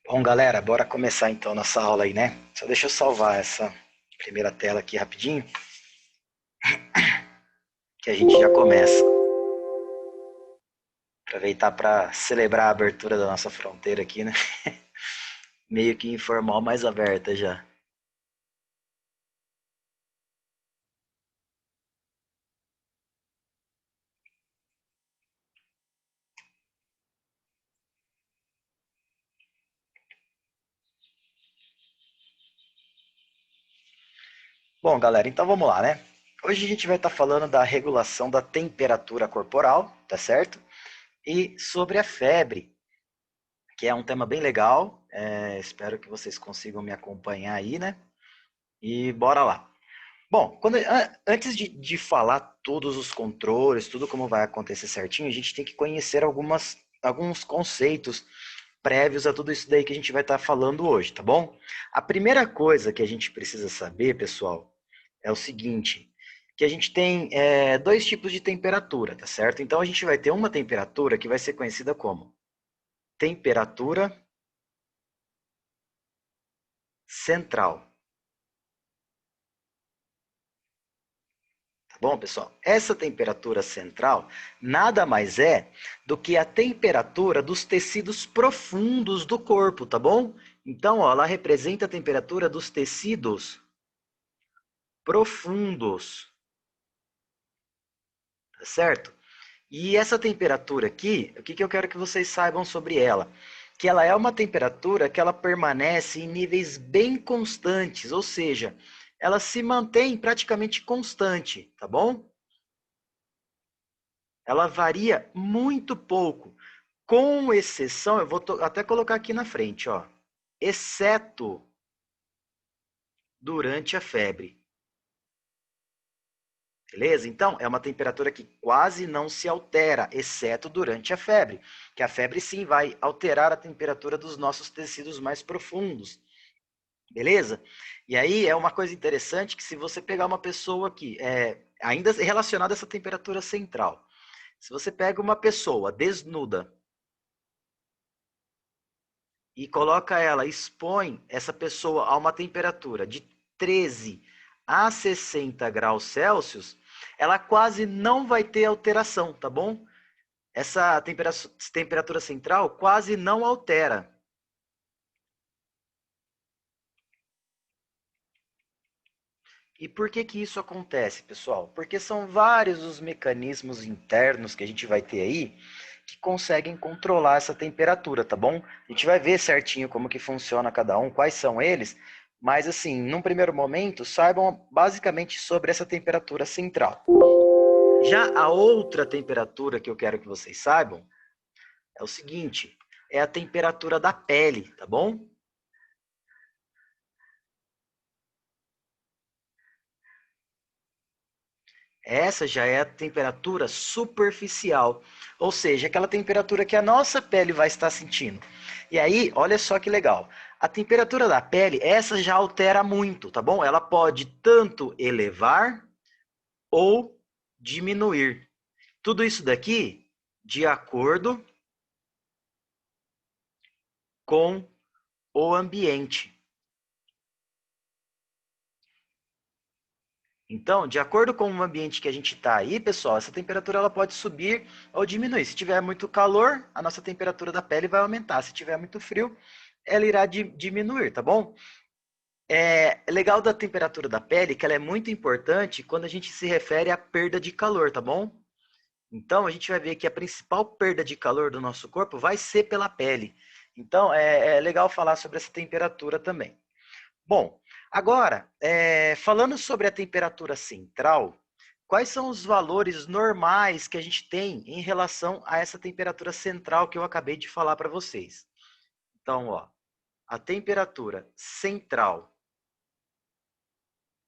Bom, galera, bora começar então nossa aula aí, né? Só deixa eu salvar essa primeira tela aqui rapidinho, que a gente já começa. Aproveitar para celebrar a abertura da nossa fronteira aqui, né? Meio que informal, mas aberta já. Bom, galera, então vamos lá, né? Hoje a gente vai estar falando da regulação da temperatura corporal, tá certo? E sobre a febre, que é um tema bem legal. Espero que vocês consigam me acompanhar aí, né? E bora lá. Bom, antes de falar todos os controles, tudo como vai acontecer certinho, a gente tem que conhecer alguns conceitos prévios a tudo isso daí que a gente vai estar falando hoje, tá bom? A primeira coisa que a gente precisa saber, pessoal, é o seguinte, que a gente tem dois tipos de temperatura, tá certo? Então a gente vai ter uma temperatura que vai ser conhecida como temperatura central. Bom, pessoal, essa temperatura central nada mais é do que a temperatura dos tecidos profundos do corpo, tá bom? Então, ó, ela representa a temperatura dos tecidos profundos, tá certo? E essa temperatura aqui, o que que eu quero que vocês saibam sobre ela? Que ela é uma temperatura que ela permanece em níveis bem constantes, ou seja, ela se mantém praticamente constante, tá bom? Ela varia muito pouco. Com exceção, eu vou até colocar aqui na frente, ó, exceto durante a febre. Beleza? Então, é uma temperatura que quase não se altera, exceto durante a febre. Que a febre sim vai alterar a temperatura dos nossos tecidos mais profundos. Beleza? E aí é uma coisa interessante que se você pegar uma pessoa aqui, ainda relacionada a essa temperatura central, se você pega uma pessoa desnuda e coloca ela, expõe essa pessoa a uma temperatura de 13 a 60 graus Celsius, ela quase não vai ter alteração, tá bom? Essa temperatura central quase não altera. E por que que isso acontece, pessoal? Porque são vários os mecanismos internos que a gente vai ter aí que conseguem controlar essa temperatura, tá bom? A gente vai ver certinho como que funciona cada um, quais são eles, mas assim, num primeiro momento, saibam basicamente sobre essa temperatura central. Já a outra temperatura que eu quero que vocês saibam é o seguinte, é a temperatura da pele, tá bom? Essa já é a temperatura superficial, ou seja, aquela temperatura que a nossa pele vai estar sentindo. E aí, olha só que legal. A temperatura da pele, essa já altera muito, tá bom? Ela pode tanto elevar ou diminuir. Tudo isso daqui de acordo com o ambiente. Então, de acordo com o ambiente que a gente está aí, pessoal, essa temperatura ela pode subir ou diminuir. Se tiver muito calor, a nossa temperatura da pele vai aumentar. Se tiver muito frio, ela irá diminuir, tá bom? É legal da temperatura da pele que ela é muito importante quando a gente se refere à perda de calor, tá bom? Então, a gente vai ver que a principal perda de calor do nosso corpo vai ser pela pele. Então, é legal falar sobre essa temperatura também. Bom, agora, falando sobre a temperatura central, quais são os valores normais que a gente tem em relação a essa temperatura central que eu acabei de falar para vocês? Então, ó, a temperatura central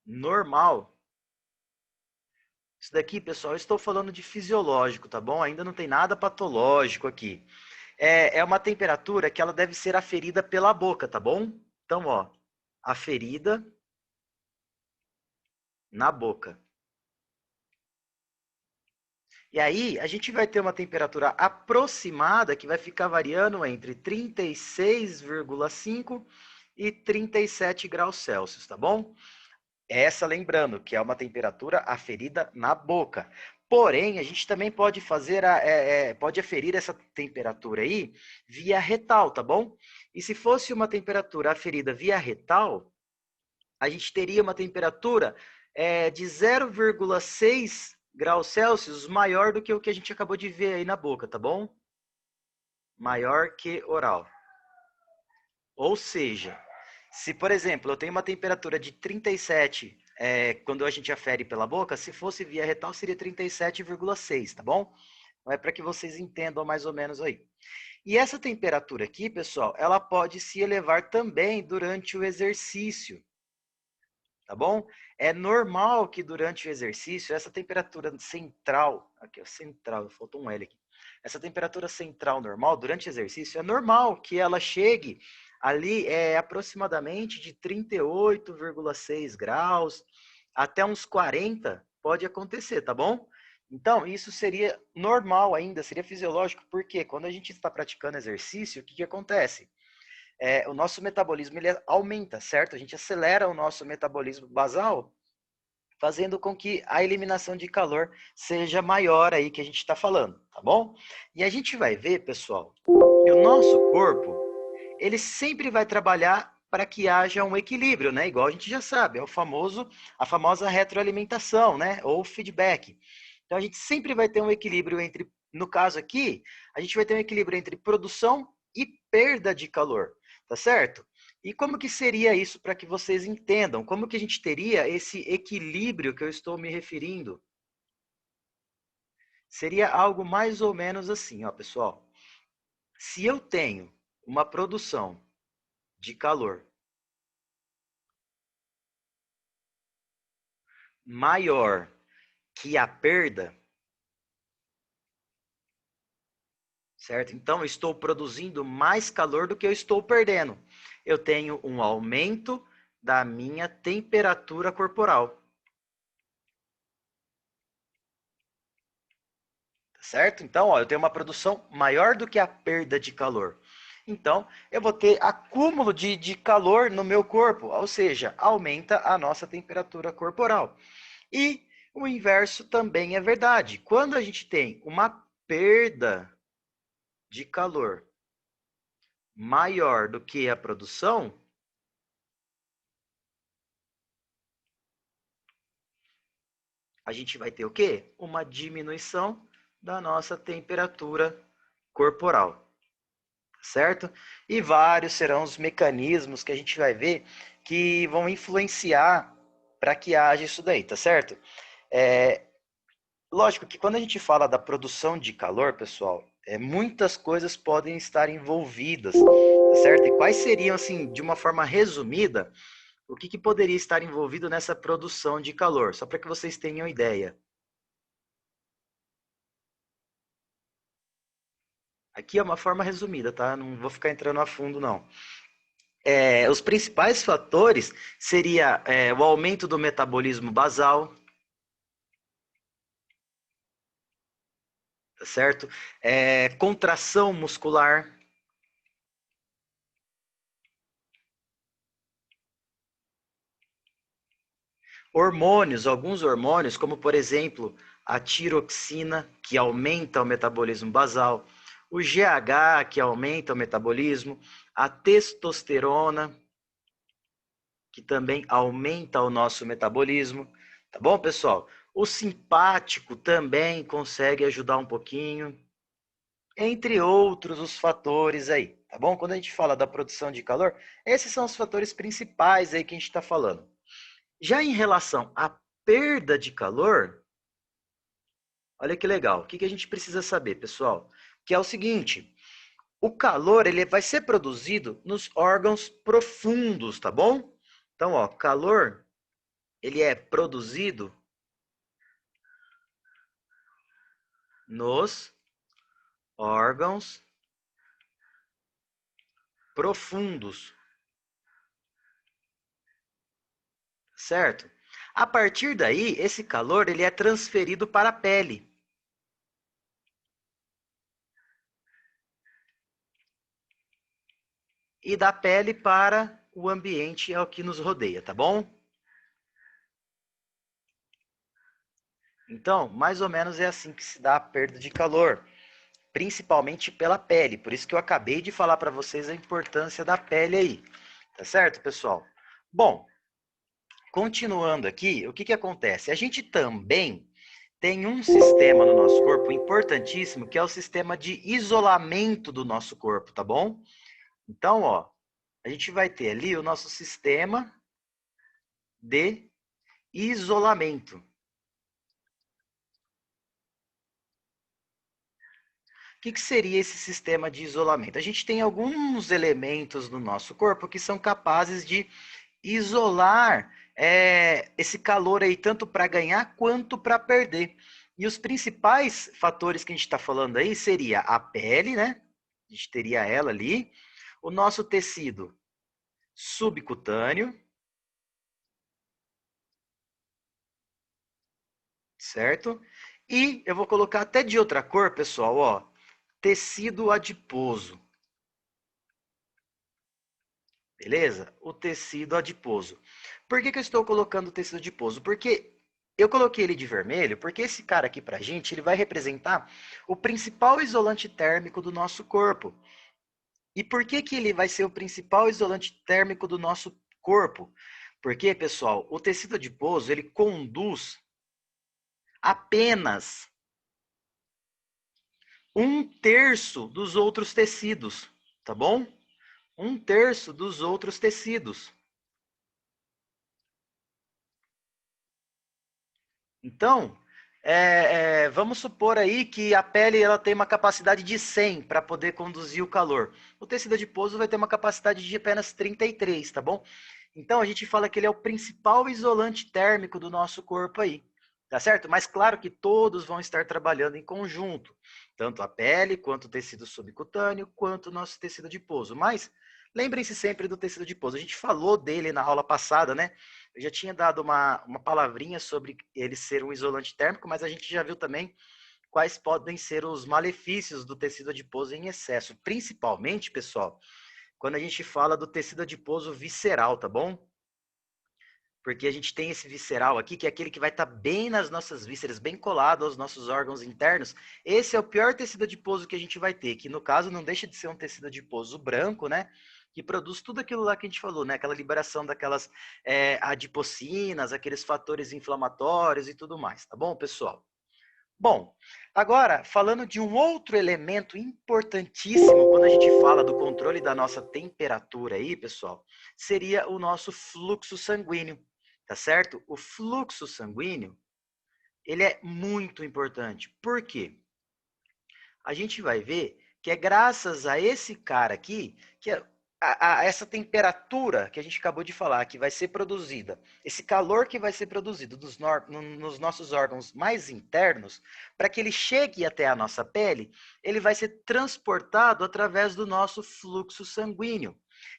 normal, isso daqui, pessoal, eu estou falando de fisiológico, tá bom? Ainda não tem nada patológico aqui. É uma temperatura que ela deve ser aferida pela boca, tá bom? Então, ó, aferida na boca. E aí, a gente vai ter uma temperatura aproximada que vai ficar variando entre 36,5 e 37 graus Celsius, tá bom? Essa, lembrando, que é uma temperatura aferida na boca. Porém, a gente também pode fazer pode aferir essa temperatura aí via retal, tá bom? E se fosse uma temperatura aferida via retal, a gente teria uma temperatura de 0,6 graus Celsius maior do que o que a gente acabou de ver aí na boca, tá bom? Maior que oral. Ou seja, se, por exemplo, eu tenho uma temperatura de 37, quando a gente afere pela boca, se fosse via retal seria 37,6, tá bom? Não é para que vocês entendam mais ou menos aí. E essa temperatura aqui, pessoal, ela pode se elevar também durante o exercício, tá bom? É normal que durante o exercício, essa temperatura central, aqui ó, central, faltou um L aqui. Essa temperatura central normal, durante o exercício, é normal que ela chegue ali aproximadamente de 38,6 graus, até uns 40 pode acontecer, tá bom? Então, isso seria normal ainda, seria fisiológico, porque quando a gente está praticando exercício, o que acontece? O nosso metabolismo ele aumenta, certo? A gente acelera o nosso metabolismo basal, fazendo com que a eliminação de calor seja maior aí que a gente está falando, tá bom? E a gente vai ver, pessoal, que o nosso corpo, ele sempre vai trabalhar para que haja um equilíbrio, né? Igual a gente já sabe, a famosa retroalimentação, né? Ou feedback. Então a gente sempre vai ter um equilíbrio entre, no caso aqui, a gente vai ter um equilíbrio entre produção e perda de calor, tá certo? E como que seria isso para que vocês entendam? Como que a gente teria esse equilíbrio que eu estou me referindo? Seria algo mais ou menos assim, ó, pessoal. Se eu tenho uma produção de calor maior que a perda, certo? Então, eu estou produzindo mais calor do que eu estou perdendo. Eu tenho um aumento da minha temperatura corporal, certo? Então, ó, eu tenho uma produção maior do que a perda de calor. Então, eu vou ter acúmulo de calor no meu corpo, ou seja, aumenta a nossa temperatura corporal. E o inverso também é verdade. Quando a gente tem uma perda de calor maior do que a produção, a gente vai ter o quê? Uma diminuição da nossa temperatura corporal, certo? E vários serão os mecanismos que a gente vai ver que vão influenciar para que haja isso daí, tá certo? É, lógico que quando a gente fala da produção de calor, pessoal, muitas coisas podem estar envolvidas, tá certo? E quais seriam, assim, de uma forma resumida, o que poderia estar envolvido nessa produção de calor? Só para que vocês tenham ideia. Aqui é uma forma resumida, tá? Não vou ficar entrando a fundo, não. Os principais fatores seria o aumento do metabolismo basal, tá certo? Contração muscular, hormônios, alguns hormônios, como por exemplo a tiroxina, que aumenta o metabolismo basal, o GH, que aumenta o metabolismo, a testosterona, que também aumenta o nosso metabolismo, tá bom, pessoal? O simpático também consegue ajudar um pouquinho, entre outros os fatores aí, tá bom? Quando a gente fala da produção de calor, esses são os fatores principais aí que a gente está falando. Já em relação à perda de calor, olha que legal. O que a gente precisa saber, pessoal? Que é o seguinte: o calor ele vai ser produzido nos órgãos profundos, tá bom? Então, ó, calor ele é produzido nos órgãos profundos, certo? A partir daí, esse calor ele é transferido para a pele. e da pele para o ambiente ao que nos rodeia, tá bom? Então, mais ou menos é assim que se dá a perda de calor, principalmente pela pele. Por isso que eu acabei de falar para vocês a importância da pele aí. Tá certo, pessoal? Bom, continuando aqui, o que que acontece? A gente também tem um sistema no nosso corpo importantíssimo, que é o sistema de isolamento do nosso corpo, tá bom? Então, ó, a gente vai ter ali o nosso sistema de isolamento. O que que seria esse sistema de isolamento? A gente tem alguns elementos no nosso corpo que são capazes de isolar esse calor aí, tanto para ganhar quanto para perder. E os principais fatores que a gente está falando aí seria a pele, né? A gente teria ela ali, o nosso tecido subcutâneo, certo? E eu vou colocar até de outra cor, pessoal, ó, tecido adiposo. Beleza? O tecido adiposo. Por que que eu estou colocando o tecido adiposo? Porque eu coloquei ele de vermelho, porque esse cara aqui pra gente, ele vai representar o principal isolante térmico do nosso corpo. E por que que ele vai ser o principal isolante térmico do nosso corpo? Porque, pessoal, o tecido adiposo, ele conduz apenas 1/3 dos outros tecidos, tá bom? 1/3 dos outros tecidos. Então, vamos supor aí que a pele ela tem uma capacidade de 100 para poder conduzir o calor. O tecido adiposo vai ter uma capacidade de apenas 33, tá bom? Então, a gente fala que ele é o principal isolante térmico do nosso corpo aí, tá certo? Mas claro que todos vão estar trabalhando em conjunto, tanto a pele, quanto o tecido subcutâneo, quanto o nosso tecido adiposo. Mas lembrem-se sempre do tecido adiposo. A gente falou dele na aula passada, né? Eu já tinha dado uma palavrinha sobre ele ser um isolante térmico, mas a gente já viu também quais podem ser os malefícios do tecido adiposo em excesso. Principalmente, pessoal, quando a gente fala do tecido adiposo visceral, tá bom? Porque a gente tem esse visceral aqui, que é aquele que vai estar bem nas nossas vísceras, bem colado aos nossos órgãos internos. Esse é o pior tecido adiposo que a gente vai ter, que no caso não deixa de ser um tecido adiposo branco, né? Que produz tudo aquilo lá que a gente falou, né? Aquela liberação daquelas adipocinas, aqueles fatores inflamatórios e tudo mais, tá bom, pessoal? Bom, agora, falando de um outro elemento importantíssimo quando a gente fala do controle da nossa temperatura aí, pessoal, seria o nosso fluxo sanguíneo, tá certo? O fluxo sanguíneo, ele é muito importante. Por quê? A gente vai ver que é graças a esse cara aqui que essa temperatura que a gente acabou de falar, que vai ser produzida, esse calor que vai ser produzido nos nossos órgãos mais internos, para que ele chegue até a nossa pele, ele vai ser transportado através do nosso fluxo sanguíneo.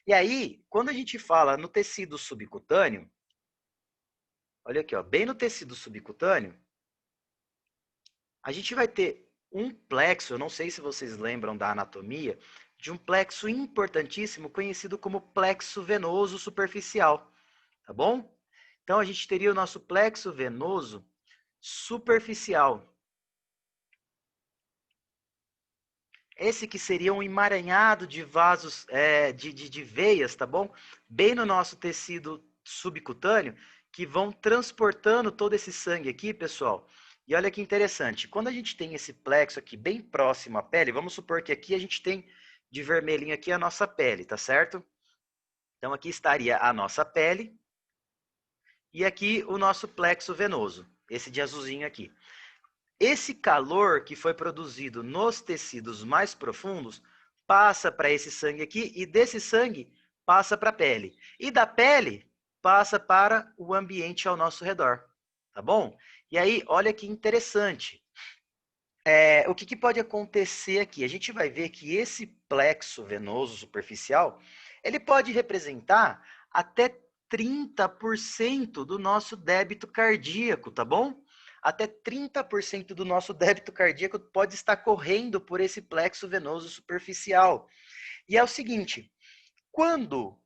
E aí, quando a gente fala no tecido subcutâneo, olha aqui, ó, bem no tecido subcutâneo, a gente vai ter um plexo, eu não sei se vocês lembram da anatomia, de um plexo importantíssimo conhecido como plexo venoso superficial, tá bom? Então a gente teria o nosso plexo venoso superficial. Esse que seria um emaranhado de vasos, de veias, tá bom? Bem no nosso tecido subcutâneo, que vão transportando todo esse sangue aqui, pessoal. E olha que interessante, quando a gente tem esse plexo aqui bem próximo à pele, vamos supor que aqui a gente tem de vermelhinho aqui a nossa pele, tá certo? Então aqui estaria a nossa pele e aqui o nosso plexo venoso, esse de azulzinho aqui. Esse calor que foi produzido nos tecidos mais profundos passa para esse sangue aqui e desse sangue passa para a pele. E da pele passa para o ambiente ao nosso redor, tá bom? E aí, olha que interessante. O que, que pode acontecer aqui? A gente vai ver que esse plexo venoso superficial, ele pode representar até 30% do nosso débito cardíaco, tá bom? Até 30% do nosso débito cardíaco pode estar correndo por esse plexo venoso superficial. E é o seguinte, Quando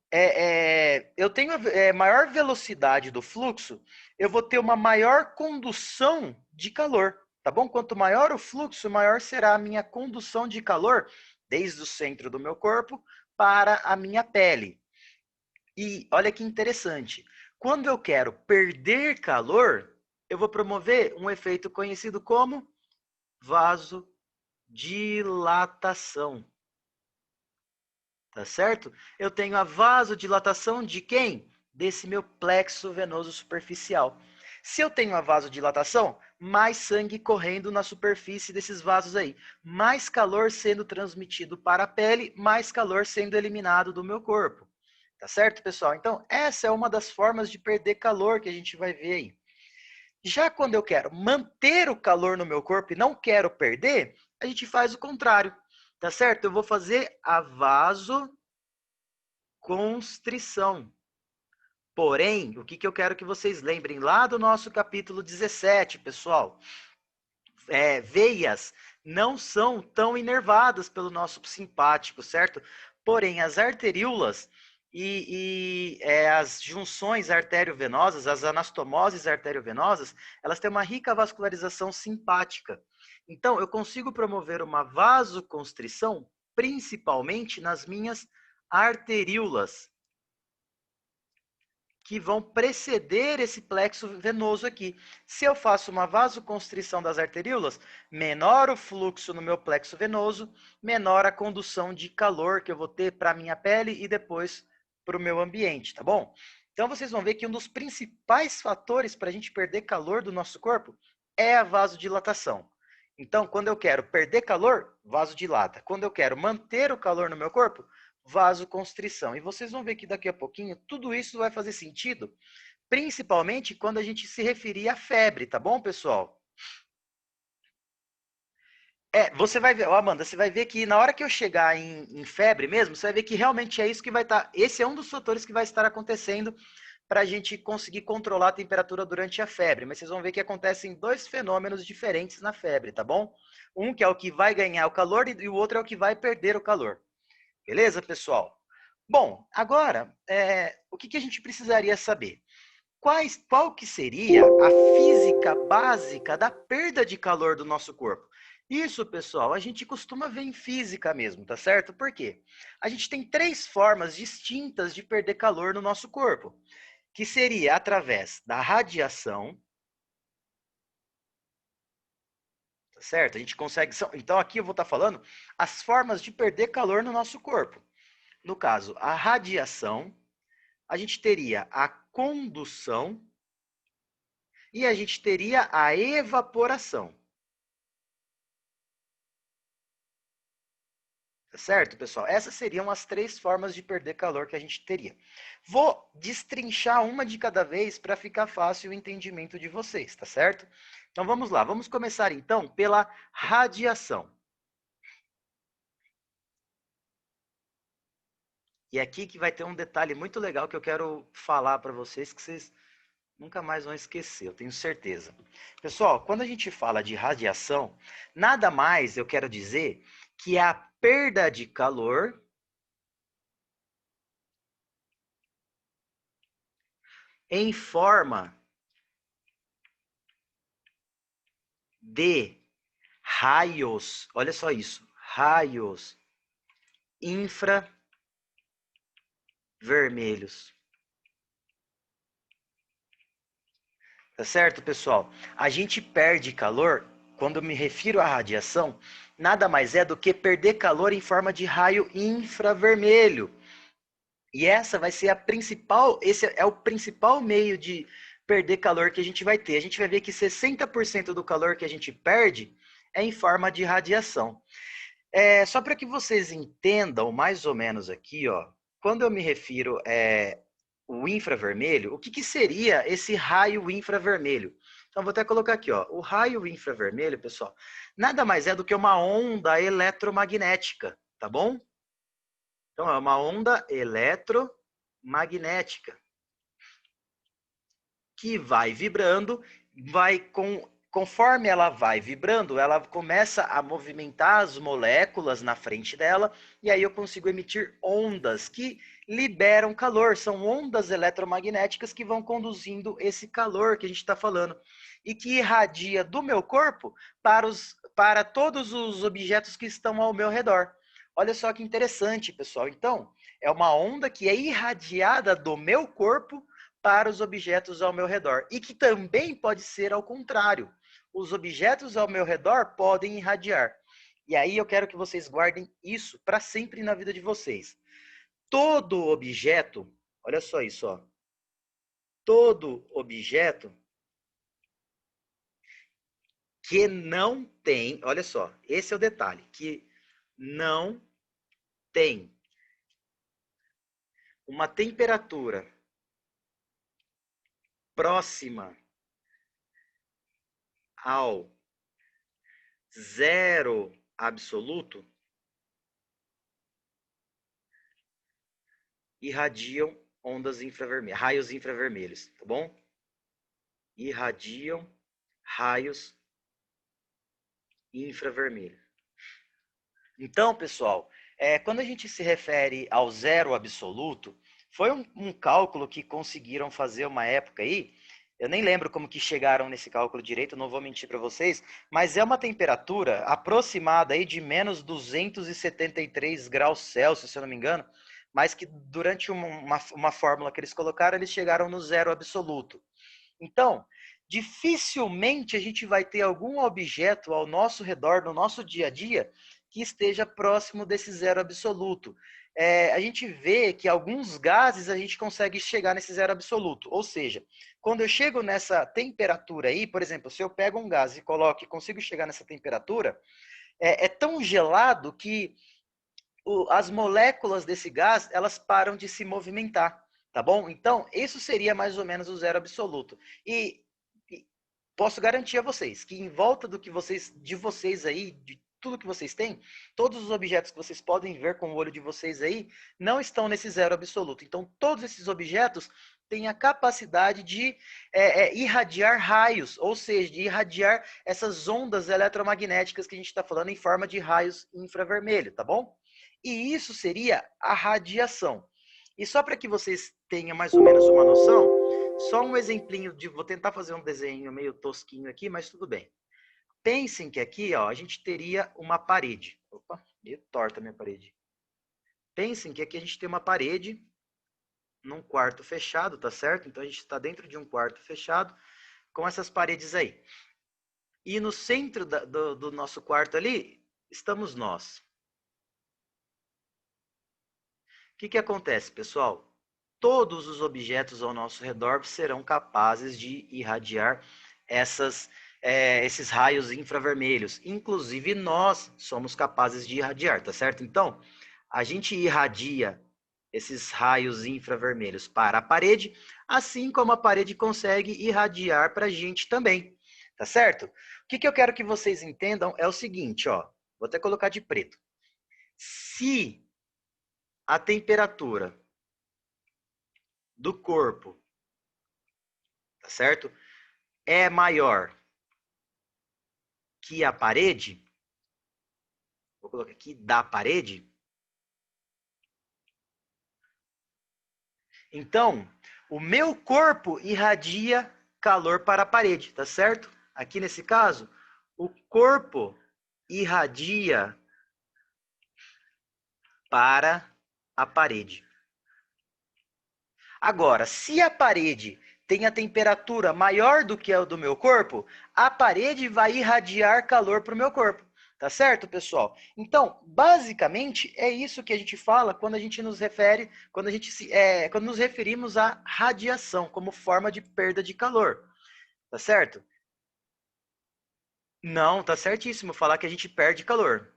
eu tenho maior velocidade do fluxo, eu vou ter uma maior condução de calor, tá bom? Quanto maior o fluxo, maior será a minha condução de calor desde o centro do meu corpo para a minha pele. E olha que interessante, quando eu quero perder calor, eu vou promover um efeito conhecido como vasodilatação. Tá certo? Eu tenho a vasodilatação de quem? Desse meu plexo venoso superficial. Se eu tenho a vasodilatação, mais sangue correndo na superfície desses vasos aí, mais calor sendo transmitido para a pele, mais calor sendo eliminado do meu corpo. Tá certo, pessoal? Então, essa é uma das formas de perder calor que a gente vai ver aí. Já quando eu quero manter o calor no meu corpo e não quero perder, a gente faz o contrário. Tá certo? Eu vou fazer a vasoconstrição. Porém, o que eu quero que vocês lembrem lá do nosso capítulo 17, pessoal? Veias não são tão inervadas pelo nosso simpático, certo? Porém, as arteríolas as junções arteriovenosas, as anastomoses arteriovenosas, elas têm uma rica vascularização simpática. Então, eu consigo promover uma vasoconstrição principalmente nas minhas arteríolas, que vão preceder esse plexo venoso aqui. Se eu faço uma vasoconstrição das arteríolas, menor o fluxo no meu plexo venoso, menor a condução de calor que eu vou ter para a minha pele e depois para o meu ambiente, tá bom? Então vocês vão ver que um dos principais fatores para a gente perder calor do nosso corpo é a vasodilatação. Então, quando eu quero perder calor, vasodilata. Quando eu quero manter o calor no meu corpo, vasoconstrição. E vocês vão ver que daqui a pouquinho tudo isso vai fazer sentido, principalmente quando a gente se referir à febre, tá bom, pessoal? Você vai ver, Amanda, você vai ver que na hora que eu chegar em febre mesmo, você vai ver que realmente é isso que vai estar. Esse é um dos fatores que vai estar acontecendo para a gente conseguir controlar a temperatura durante a febre. Mas vocês vão ver que acontecem dois fenômenos diferentes na febre, tá bom? Um que é o que vai ganhar o calor e o outro é o que vai perder o calor. Beleza, pessoal? Bom, agora, o que a gente precisaria saber? Qual que seria a física básica da perda de calor do nosso corpo? Isso, pessoal, a gente costuma ver em física mesmo, tá certo? Por quê? A gente tem três formas distintas de perder calor no nosso corpo, que seria através da radiação, tá certo? A gente consegue. Então, aqui eu vou estar falando as formas de perder calor no nosso corpo. No caso, a radiação, a gente teria a condução e a gente teria a evaporação. Tá certo, pessoal? Essas seriam as três formas de perder calor que a gente teria. Vou destrinchar uma de cada vez para ficar fácil o entendimento de vocês, tá certo? Então vamos lá, vamos começar então pela radiação. E aqui que vai ter um detalhe muito legal que eu quero falar para vocês, que vocês nunca mais vão esquecer, eu tenho certeza. Pessoal, quando a gente fala de radiação, nada mais eu quero dizer que é a perda de calor em forma de raios, olha só isso, raios infravermelhos. Tá certo, pessoal? A gente perde calor, quando eu me refiro à radiação, nada mais é do que perder calor em forma de raio infravermelho. E essa vai ser esse é o principal meio de perder calor que a gente vai ter. A gente vai ver que 60% do calor que a gente perde é em forma de radiação. Só para que vocês entendam mais ou menos aqui, ó, quando eu me refiro o infravermelho, o que seria esse raio infravermelho? Então, vou até colocar aqui, ó, o raio infravermelho, pessoal, nada mais é do que uma onda eletromagnética, tá bom? Então, é uma onda eletromagnética que vai vibrando, vai com conforme ela vai vibrando, ela começa a movimentar as moléculas na frente dela, e aí eu consigo emitir ondas que liberam calor. São ondas eletromagnéticas que vão conduzindo esse calor que a gente está falando, e que irradia do meu corpo para todos os objetos que estão ao meu redor. Olha só que interessante, pessoal. Então, é uma onda que é irradiada do meu corpo para os objetos ao meu redor. E que também pode ser ao contrário. Os objetos ao meu redor podem irradiar. E aí eu quero que vocês guardem isso para sempre na vida de vocês. Todo objeto, olha só isso, ó. Todo objeto que não tem, olha só, esse é o detalhe, que não tem uma temperatura próxima ao zero absoluto, irradiam ondas infravermelhas, raios infravermelhos, tá bom? Irradiam raios infravermelhos. Então, pessoal, quando a gente se refere ao zero absoluto, foi um cálculo que conseguiram fazer uma época aí. Eu nem lembro como que chegaram nesse cálculo direito, não vou mentir para vocês, mas é uma temperatura aproximada aí de menos 273 graus Celsius, se eu não me engano, mas que durante uma fórmula que eles colocaram, eles chegaram no zero absoluto. Então, dificilmente a gente vai ter algum objeto ao nosso redor, no nosso dia a dia, que esteja próximo desse zero absoluto. A gente vê que alguns gases a gente consegue chegar nesse zero absoluto. Ou seja, quando eu chego nessa temperatura aí, por exemplo, se eu pego um gás e coloco e consigo chegar nessa temperatura, é tão gelado que as moléculas desse gás, elas param de se movimentar, tá bom? Então, isso seria mais ou menos o zero absoluto. E posso garantir a vocês que em volta de vocês aí, de tudo que vocês têm, todos os objetos que vocês podem ver com o olho de vocês aí, não estão nesse zero absoluto. Então, todos esses objetos têm a capacidade de irradiar raios, ou seja, de irradiar essas ondas eletromagnéticas que a gente está falando em forma de raios infravermelho, tá bom? E isso seria a radiação. E só para que vocês tenham mais ou menos uma noção, só um exemplinho vou tentar fazer um desenho meio tosquinho aqui, mas tudo bem. Pensem que aqui, ó, a gente teria uma parede. Opa, meio torta a minha parede. Pensem que aqui a gente tem uma parede num quarto fechado, tá certo? Então a gente está dentro de um quarto fechado com essas paredes aí. E no centro do nosso quarto ali estamos nós. O que acontece, pessoal? Todos os objetos ao nosso redor serão capazes de irradiar esses raios infravermelhos. Inclusive, nós somos capazes de irradiar, tá certo? Então, a gente irradia esses raios infravermelhos para a parede, assim como a parede consegue irradiar para a gente também, tá certo? O que eu quero que vocês entendam é o seguinte, ó, vou até colocar de preto. Se a temperatura do corpo, tá certo? É maior que a parede, vou colocar aqui da parede, então o meu corpo irradia calor para a parede, tá certo? Aqui nesse caso, o corpo irradia para a parede. Agora, se a parede tem a temperatura maior do que a do meu corpo, a parede vai irradiar calor para o meu corpo. Tá certo, pessoal? Então, basicamente, é isso que a gente fala quando a gente nos refere, quando nos referimos à radiação, como forma de perda de calor. Tá certo? Não, tá certíssimo falar que a gente perde calor.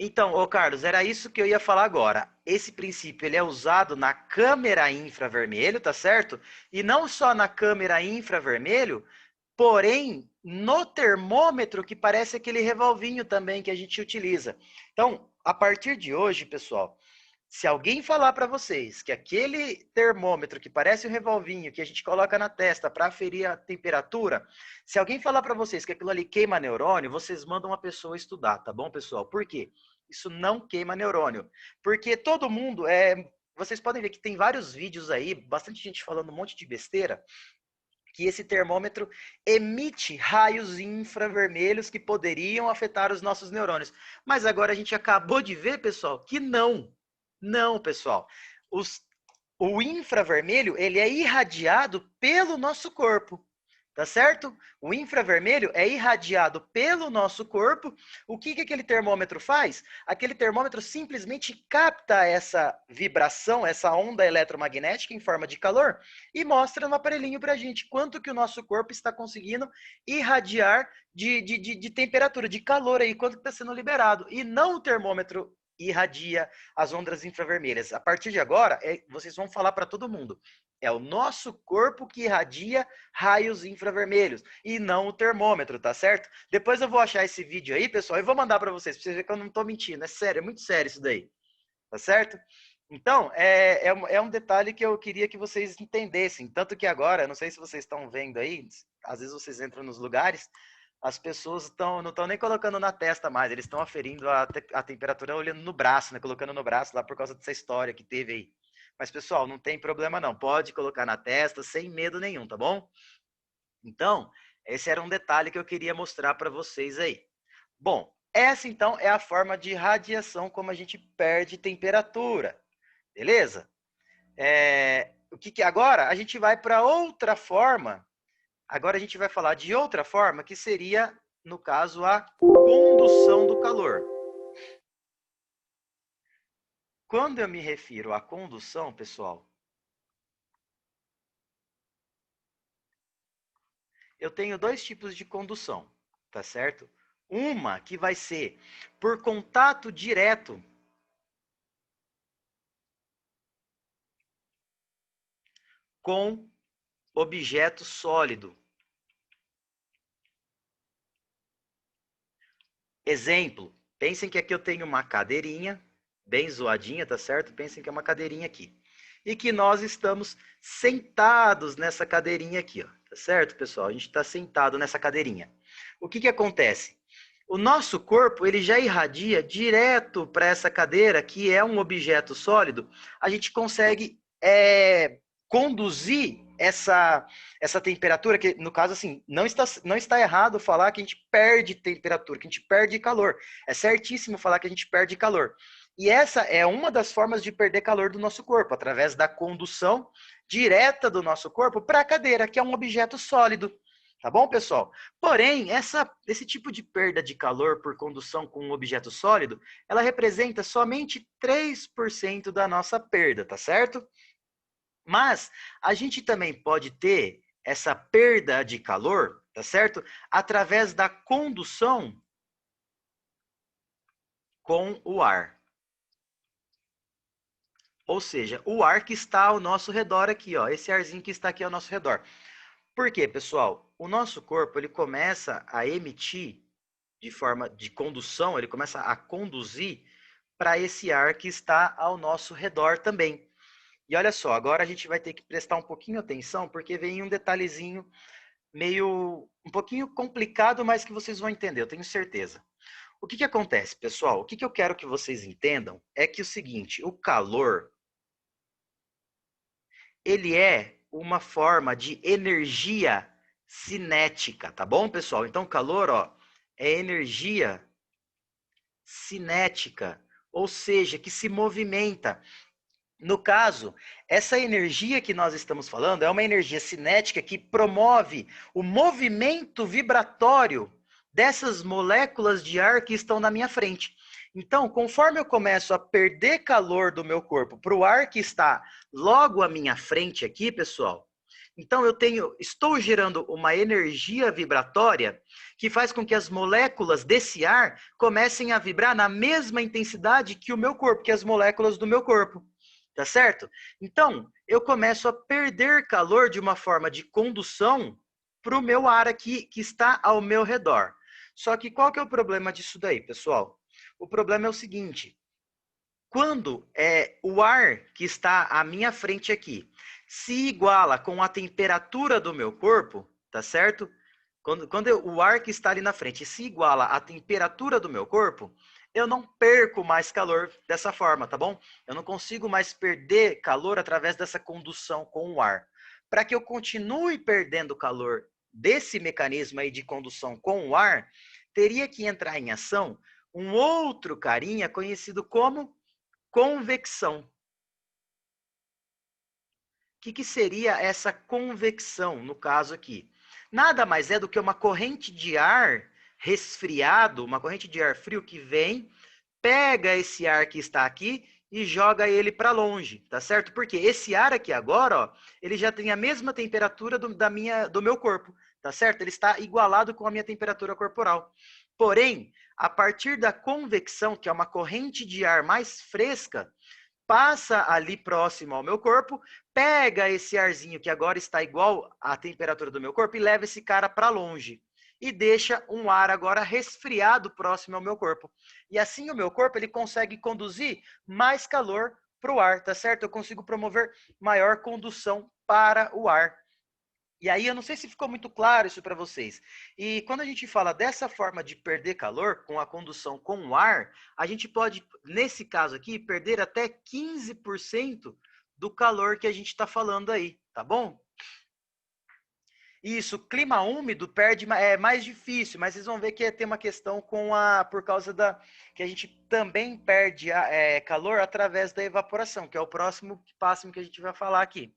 Então, ô Carlos, era isso que eu ia falar agora. Esse princípio ele é usado na câmera infravermelho, tá certo? E não só na câmera infravermelho, porém no termômetro que parece aquele revolvinho também que a gente utiliza. Então, a partir de hoje, pessoal, Se alguém falar para vocês que aquele termômetro que parece um revolvinho que a gente coloca na testa para aferir a temperatura, se alguém falar para vocês que aquilo ali queima neurônio, vocês mandam uma pessoa estudar, tá bom, pessoal? Por quê? Isso não queima neurônio. Porque todo mundo vocês podem ver que tem vários vídeos aí, bastante gente falando um monte de besteira, que esse termômetro emite raios infravermelhos que poderiam afetar os nossos neurônios. Mas agora a gente acabou de ver, pessoal, que não. Não, pessoal. O infravermelho, ele é irradiado pelo nosso corpo. Tá certo? O infravermelho é irradiado pelo nosso corpo. O que aquele termômetro faz? Aquele termômetro simplesmente capta essa vibração, essa onda eletromagnética em forma de calor e mostra no aparelhinho para a gente quanto que o nosso corpo está conseguindo irradiar de temperatura, de calor aí, quanto está sendo liberado. E não o termômetro irradia as ondas infravermelhas. A partir de agora, vocês vão falar para todo mundo. É o nosso corpo que irradia raios infravermelhos e não o termômetro, tá certo? Depois eu vou achar esse vídeo aí, pessoal, e vou mandar para vocês verem que eu não estou mentindo. É sério, é muito sério isso daí. Tá certo? Então, é um detalhe que eu queria que vocês entendessem. Tanto que agora, não sei se vocês estão vendo aí, às vezes vocês entram nos lugares, as pessoas não estão nem colocando na testa mais, eles estão aferindo a temperatura olhando no braço, né? Colocando no braço lá por causa dessa história que teve aí. Mas, pessoal, não tem problema não. Pode colocar na testa sem medo nenhum, tá bom? Então, esse era um detalhe que eu queria mostrar para vocês aí. Bom, essa então é a forma de radiação como a gente perde temperatura. Beleza? Agora a gente vai para outra forma. Agora a gente vai falar de outra forma, que seria, no caso, a condução do calor. Quando eu me refiro à condução, pessoal, eu tenho dois tipos de condução, tá certo? Uma que vai ser por contato direto com objeto sólido. Exemplo, pensem que aqui eu tenho uma cadeirinha, bem zoadinha, tá certo? Pensem que é uma cadeirinha aqui. E que nós estamos sentados nessa cadeirinha aqui, ó. Tá certo, pessoal? A gente está sentado nessa cadeirinha. O que acontece? O nosso corpo, ele já irradia direto para essa cadeira, que é um objeto sólido. A gente consegue conduzir essa temperatura, que no caso, assim, não está errado falar que a gente perde temperatura, que a gente perde calor. É certíssimo falar que a gente perde calor. E essa é uma das formas de perder calor do nosso corpo, através da condução direta do nosso corpo para a cadeira, que é um objeto sólido. Tá bom, pessoal? Porém, esse tipo de perda de calor por condução com um objeto sólido, ela representa somente 3% da nossa perda, tá certo? Mas a gente também pode ter essa perda de calor, tá certo? Através da condução com o ar. Ou seja, o ar que está ao nosso redor aqui, ó, esse arzinho que está aqui ao nosso redor. Por quê, pessoal? O nosso corpo, ele começa a emitir de forma de condução, ele começa a conduzir para esse ar que está ao nosso redor também. E olha só, agora a gente vai ter que prestar um pouquinho atenção, porque vem um detalhezinho meio um pouquinho complicado, mas que vocês vão entender, eu tenho certeza. O que acontece, pessoal? O que eu quero que vocês entendam é que o seguinte, o calor, ele é uma forma de energia cinética, tá bom, pessoal? Então, calor, ó, é energia cinética, ou seja, que se movimenta. No caso, essa energia que nós estamos falando é uma energia cinética que promove o movimento vibratório dessas moléculas de ar que estão na minha frente. Então, conforme eu começo a perder calor do meu corpo para o ar que está logo à minha frente aqui, pessoal, então estou gerando uma energia vibratória que faz com que as moléculas desse ar comecem a vibrar na mesma intensidade que o meu corpo, que as moléculas do meu corpo. Tá certo? Então, eu começo a perder calor de uma forma de condução para o meu ar aqui que está ao meu redor. Só que qual que é o problema disso daí, pessoal? O problema é o seguinte: quando o ar que está à minha frente aqui se iguala com a temperatura do meu corpo, tá certo? O ar que está ali na frente se iguala à temperatura do meu corpo, eu não perco mais calor dessa forma, tá bom? Eu não consigo mais perder calor através dessa condução com o ar. Para que eu continue perdendo calor desse mecanismo aí de condução com o ar, teria que entrar em ação um outro carinha conhecido como convecção. O que seria essa convecção, no caso aqui? Nada mais é do que uma corrente de ar resfriado, uma corrente de ar frio que vem, pega esse ar que está aqui e joga ele para longe, tá certo? Porque esse ar aqui agora, ó, ele já tem a mesma temperatura do meu corpo, tá certo? Ele está igualado com a minha temperatura corporal. Porém, a partir da convecção, que é uma corrente de ar mais fresca, passa ali próximo ao meu corpo, pega esse arzinho que agora está igual à temperatura do meu corpo e leva esse cara para longe. E deixa um ar agora resfriado próximo ao meu corpo. E assim o meu corpo ele consegue conduzir mais calor para o ar, tá certo? Eu consigo promover maior condução para o ar. E aí, eu não sei se ficou muito claro isso para vocês. E quando a gente fala dessa forma de perder calor, com a condução com o ar, a gente pode, nesse caso aqui, perder até 15% do calor que a gente está falando aí, tá bom? Isso, clima úmido perde, é mais difícil, mas vocês vão ver que tem uma questão por causa que a gente também perde calor através da evaporação, que é o próximo passo que a gente vai falar aqui,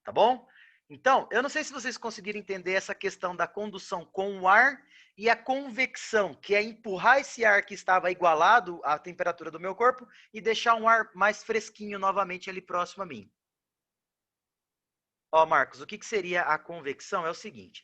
tá bom? Então, eu não sei se vocês conseguiram entender essa questão da condução com o ar e a convecção, que é empurrar esse ar que estava igualado à temperatura do meu corpo e deixar um ar mais fresquinho novamente ali próximo a mim. Ó, Marcos, o que seria a convecção? É o seguinte,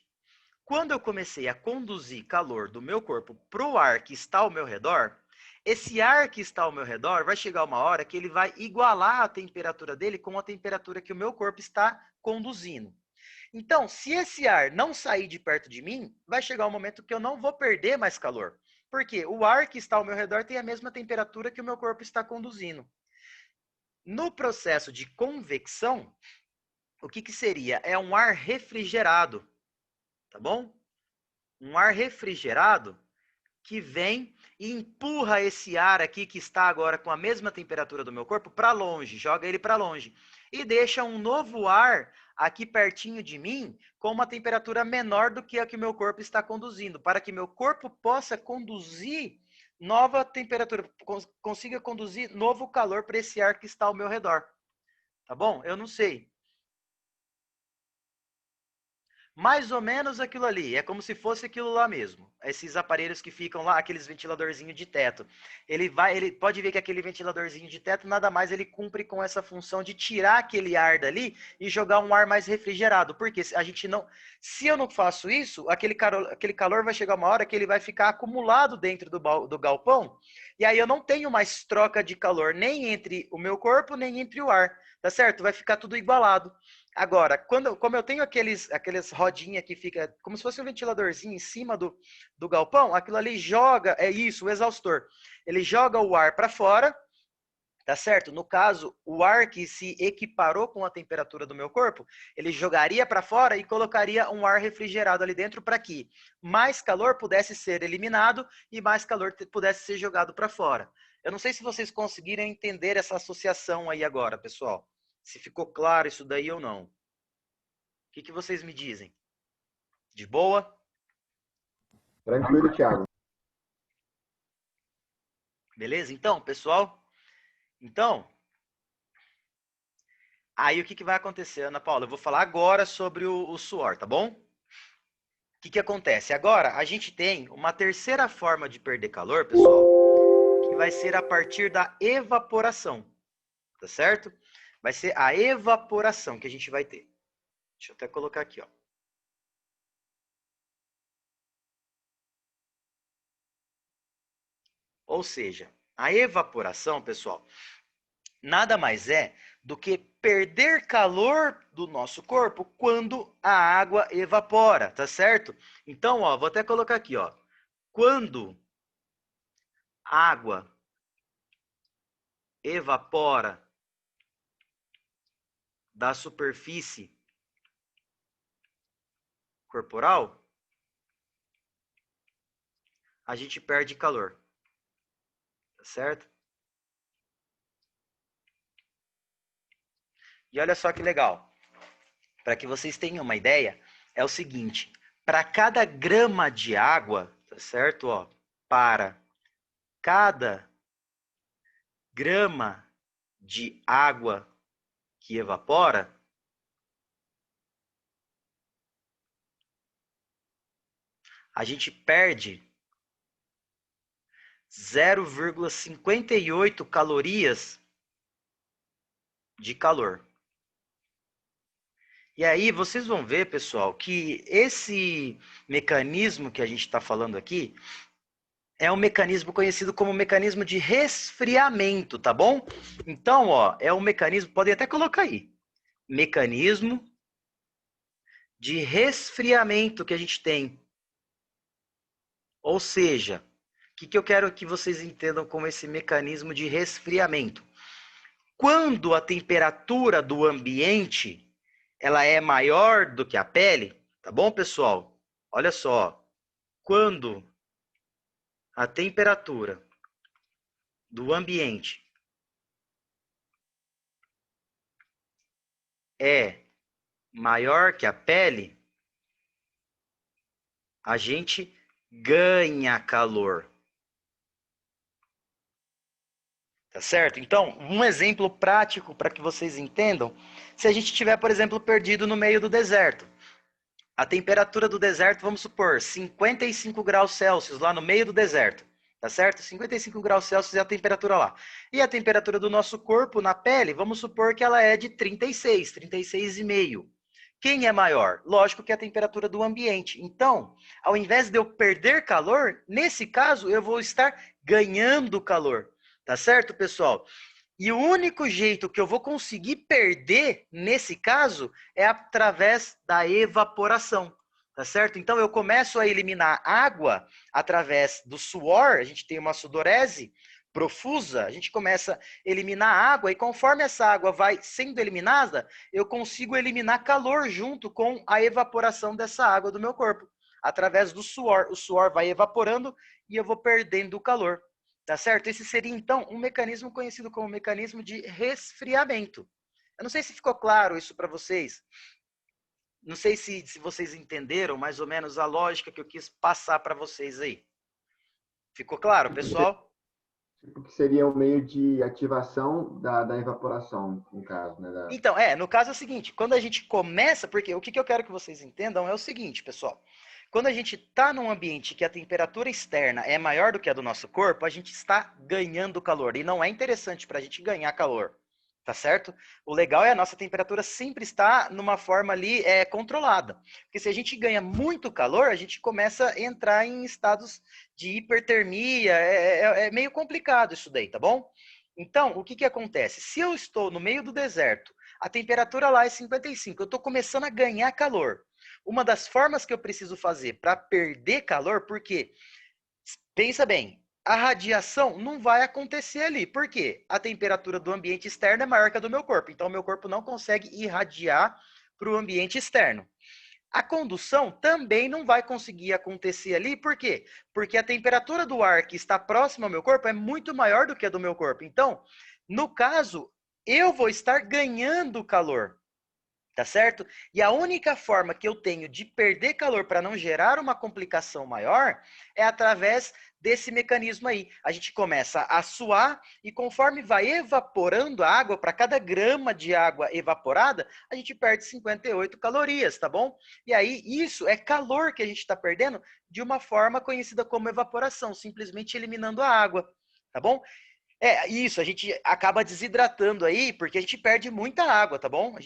quando eu comecei a conduzir calor do meu corpo para o ar que está ao meu redor, esse ar que está ao meu redor vai chegar uma hora que ele vai igualar a temperatura dele com a temperatura que o meu corpo está conduzindo. Então, se esse ar não sair de perto de mim, vai chegar um momento que eu não vou perder mais calor. Porque o ar que está ao meu redor tem a mesma temperatura que o meu corpo está conduzindo. No processo de convecção, o que seria? É um ar refrigerado, tá bom? Um ar refrigerado que vem e empurra esse ar aqui que está agora com a mesma temperatura do meu corpo para longe, joga ele para longe e deixa um novo ar aqui pertinho de mim com uma temperatura menor do que a que o meu corpo está conduzindo, para que meu corpo possa conduzir nova temperatura, consiga conduzir novo calor para esse ar que está ao meu redor. Tá bom? Eu não sei. Mais ou menos aquilo ali, é como se fosse aquilo lá mesmo. Esses aparelhos que ficam lá, aqueles ventiladorzinhos de teto. Ele pode ver que aquele ventiladorzinho de teto, nada mais ele cumpre com essa função de tirar aquele ar dali e jogar um ar mais refrigerado. Porque se eu não faço isso, aquele calor vai chegar uma hora que ele vai ficar acumulado dentro do galpão, e aí eu não tenho mais troca de calor nem entre o meu corpo, nem entre o ar, tá certo? Vai ficar tudo igualado. Agora, como eu tenho aqueles rodinhas que fica como se fosse um ventiladorzinho em cima do galpão, aquilo ali joga, é isso, o exaustor. Ele joga o ar para fora, tá certo? No caso, o ar que se equiparou com a temperatura do meu corpo, ele jogaria para fora e colocaria um ar refrigerado ali dentro para que mais calor pudesse ser eliminado e mais calor pudesse ser jogado para fora. Eu não sei se vocês conseguiram entender essa associação aí agora, pessoal. Se ficou claro isso daí ou não. O que vocês me dizem? De boa? Tranquilo, Thiago. Beleza? Então, pessoal? Então, aí o que vai acontecer, Ana Paula? Eu vou falar agora sobre o suor, tá bom? O que acontece? Agora, a gente tem uma terceira forma de perder calor, pessoal, que vai ser a partir da evaporação, tá certo? Vai ser a evaporação que a gente vai ter. Deixa eu até colocar aqui, ó. Ou seja, a evaporação, pessoal, nada mais é do que perder calor do nosso corpo quando a água evapora, tá certo? Então, ó, vou até colocar aqui, ó. Quando a água evapora da superfície corporal, a gente perde calor. Tá certo? E olha só que legal. Para que vocês tenham uma ideia, é o seguinte: para cada grama de água, tá certo? Ó, para cada grama de água que evapora, a gente perde 0,58 calorias de calor. E aí vocês vão ver, pessoal, que esse mecanismo que a gente está falando aqui é um mecanismo conhecido como mecanismo de resfriamento, tá bom? Então, ó, é um mecanismo, podem até colocar aí, mecanismo de resfriamento que a gente tem. Ou seja, o que eu quero que vocês entendam como esse mecanismo de resfriamento? Quando a temperatura do ambiente ela é maior do que a pele, tá bom, pessoal? Olha só, quando a temperatura do ambiente é maior que a pele, a gente ganha calor. Tá certo? Então, um exemplo prático para que vocês entendam, se a gente estiver, por exemplo, perdido no meio do deserto, a temperatura do deserto, vamos supor, 55 graus Celsius lá no meio do deserto, tá certo? 55 graus Celsius é a temperatura lá. E a temperatura do nosso corpo na pele, vamos supor que ela é de 36, 36,5. Quem é maior? Lógico que é a temperatura do ambiente. Então, ao invés de eu perder calor, nesse caso eu vou estar ganhando calor. Tá certo, pessoal? E o único jeito que eu vou conseguir perder, nesse caso, é através da evaporação. Tá certo? Então eu começo a eliminar água através do suor, a gente tem uma sudorese profusa, a gente começa a eliminar água e conforme essa água vai sendo eliminada, eu consigo eliminar calor junto com a evaporação dessa água do meu corpo, através do suor. O suor vai evaporando e eu vou perdendo o calor. Tá certo? Esse seria, então, um mecanismo conhecido como mecanismo de resfriamento. Eu não sei se ficou claro isso para vocês. Não sei se vocês entenderam mais ou menos a lógica que eu quis passar para vocês aí. Ficou claro, pessoal? Tipo, que seria o meio de ativação da evaporação, no caso, né? Então, no caso é o seguinte, quando a gente começa, porque o que eu quero que vocês entendam é o seguinte, pessoal. Quando a gente está num ambiente que a temperatura externa é maior do que a do nosso corpo, a gente está ganhando calor. E não é interessante para a gente ganhar calor. Tá certo? O legal é a nossa temperatura sempre estar numa forma ali controlada. Porque se a gente ganha muito calor, a gente começa a entrar em estados de hipertermia. É meio complicado isso daí, tá bom? Então, o que, que acontece? Se eu estou no meio do deserto, a temperatura lá é 55, eu estou começando a ganhar calor. Uma das formas que eu preciso fazer para perder calor, porque, pensa bem, a radiação não vai acontecer ali. Por quê? A temperatura do ambiente externo é maior que a do meu corpo. Então, o meu corpo não consegue irradiar para o ambiente externo. A condução também não vai conseguir acontecer ali, por quê? Porque a temperatura do ar que está próximo ao meu corpo é muito maior do que a do meu corpo. Então, no caso, eu vou estar ganhando calor. Tá certo? E a única forma que eu tenho de perder calor para não gerar uma complicação maior é através desse mecanismo aí. A gente começa a suar e conforme vai evaporando a água, para cada grama de água evaporada, a gente perde 58 calorias, tá bom? E aí isso é calor que a gente está perdendo de uma forma conhecida como evaporação, simplesmente eliminando a água, tá bom? Isso, a gente acaba desidratando aí, porque a gente perde muita água, tá bom?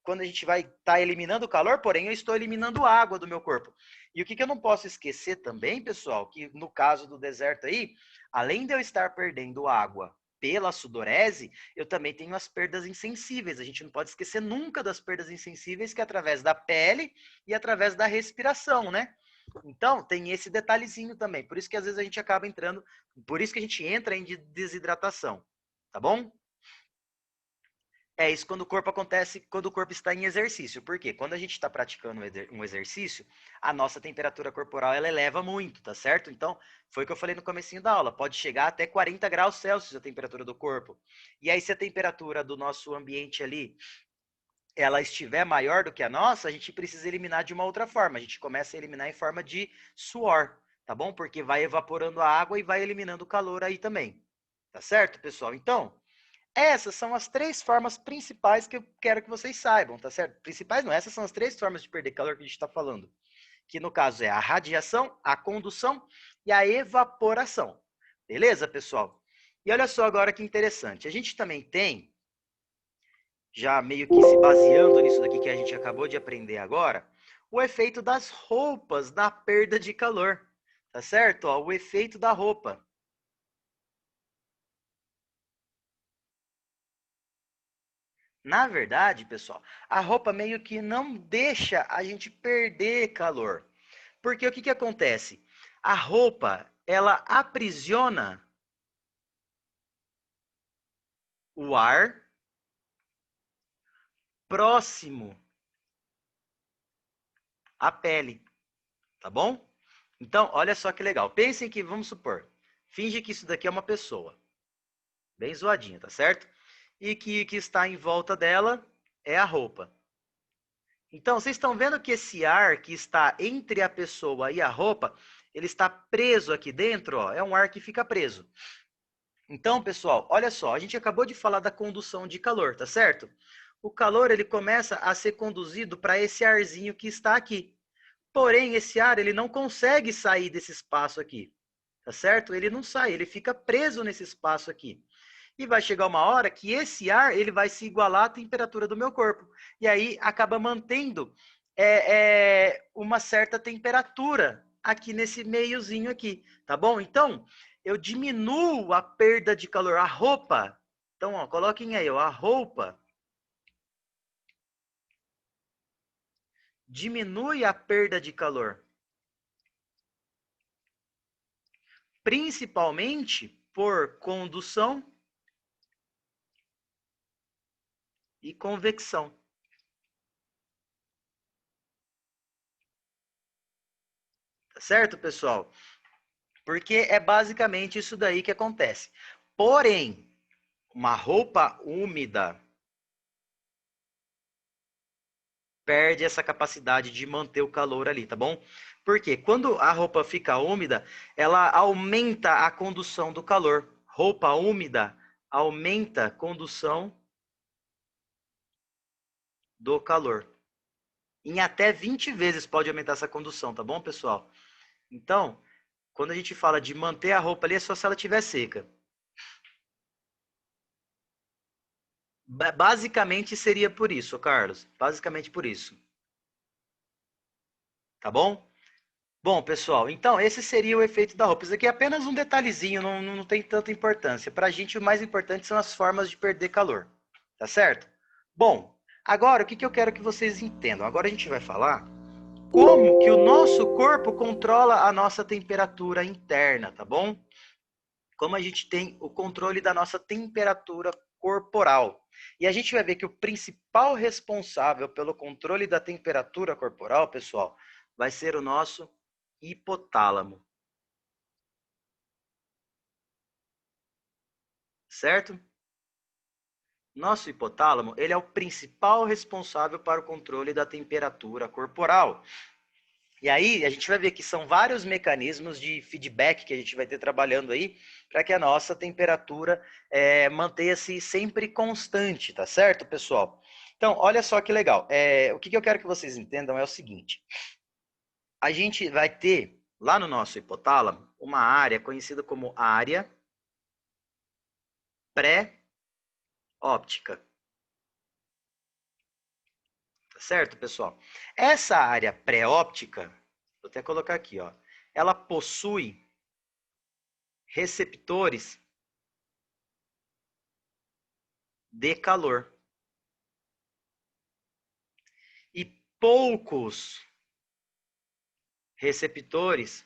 Quando a gente vai estar eliminando o calor, porém eu estou eliminando água do meu corpo. E o que eu não posso esquecer também, pessoal, que no caso do deserto aí, além de eu estar perdendo água pela sudorese, eu também tenho as perdas insensíveis. A gente não pode esquecer nunca das perdas insensíveis, que é através da pele e através da respiração, né? Então, tem esse detalhezinho também. Por isso que às vezes a gente acaba entrando, por isso que a gente entra em desidratação. Tá bom? É isso quando o corpo acontece, quando o corpo está em exercício. Por quê? Quando a gente está praticando um exercício, a nossa temperatura corporal ela eleva muito, tá certo? Então, foi o que eu falei no comecinho da aula, pode chegar até 40 graus Celsius a temperatura do corpo. E aí, se a temperatura do nosso ambiente ali ela estiver maior do que a nossa, a gente precisa eliminar de uma outra forma. A gente começa a eliminar em forma de suor, tá bom? Porque vai evaporando a água e vai eliminando o calor aí também. Tá certo, pessoal? Então, essas são as três formas principais que eu quero que vocês saibam, tá certo? Principais não, essas são as três formas de perder calor que a gente está falando. Que no caso é a radiação, a condução e a evaporação. Beleza, pessoal? E olha só agora que interessante. A gente também tem, já meio que se baseando nisso daqui que a gente acabou de aprender agora, o efeito das roupas na perda de calor. Tá certo? Ó, o efeito da roupa. Na verdade, pessoal, a roupa meio que não deixa a gente perder calor. Porque o que, que acontece? A roupa, ela aprisiona o ar próximo à pele, tá bom? Então, olha só que legal. Pensem que, vamos supor, finge que isso daqui é uma pessoa, bem zoadinha, tá certo? E que está em volta dela é a roupa. Então, vocês estão vendo que esse ar que está entre a pessoa e a roupa, ele está preso aqui dentro, ó, é um ar que fica preso. Então, pessoal, olha só, a gente acabou de falar da condução de calor, tá certo? O calor ele começa a ser conduzido para esse arzinho que está aqui. Porém, esse ar ele não consegue sair desse espaço aqui, tá certo? Ele não sai, ele fica preso nesse espaço aqui. E vai chegar uma hora que esse ar ele vai se igualar à temperatura do meu corpo. E aí acaba mantendo uma certa temperatura aqui nesse meiozinho aqui, tá bom? Então, eu diminuo a perda de calor. A roupa, então, ó, coloquem aí, ó, a roupa diminui a perda de calor. Principalmente por condução e convecção. Tá certo, pessoal? Porque é basicamente isso daí que acontece. Porém, uma roupa úmida perde essa capacidade de manter o calor ali, tá bom? Porque quando a roupa fica úmida, ela aumenta a condução do calor. Roupa úmida aumenta a condução do calor. Em até 20 vezes pode aumentar essa condução, tá bom, pessoal? Então, quando a gente fala de manter a roupa ali, é só se ela estiver seca. Basicamente seria por isso, Carlos. Basicamente por isso. Tá bom? Bom, pessoal, então esse seria o efeito da roupa. Isso aqui é apenas um detalhezinho, não tem tanta importância. Para a gente, o mais importante são as formas de perder calor. Tá certo? Bom, agora o que eu quero que vocês entendam? Agora a gente vai falar como que o nosso corpo controla a nossa temperatura interna, tá bom? Como a gente tem o controle da nossa temperatura corporal. E a gente vai ver que o principal responsável pelo controle da temperatura corporal, pessoal, vai ser o nosso hipotálamo. Certo? Nosso hipotálamo, ele é o principal responsável para o controle da temperatura corporal. E aí, a gente vai ver que são vários mecanismos de feedback que a gente vai ter trabalhando aí para que a nossa temperatura mantenha-se sempre constante, tá certo, pessoal? Então, olha só que legal. O que eu quero que vocês entendam é o seguinte. A gente vai ter, lá no nosso hipotálamo, uma área conhecida como área pré-óptica. Tá certo, pessoal? Essa área pré-óptica, vou até colocar aqui, ó, ela possui receptores de calor e poucos receptores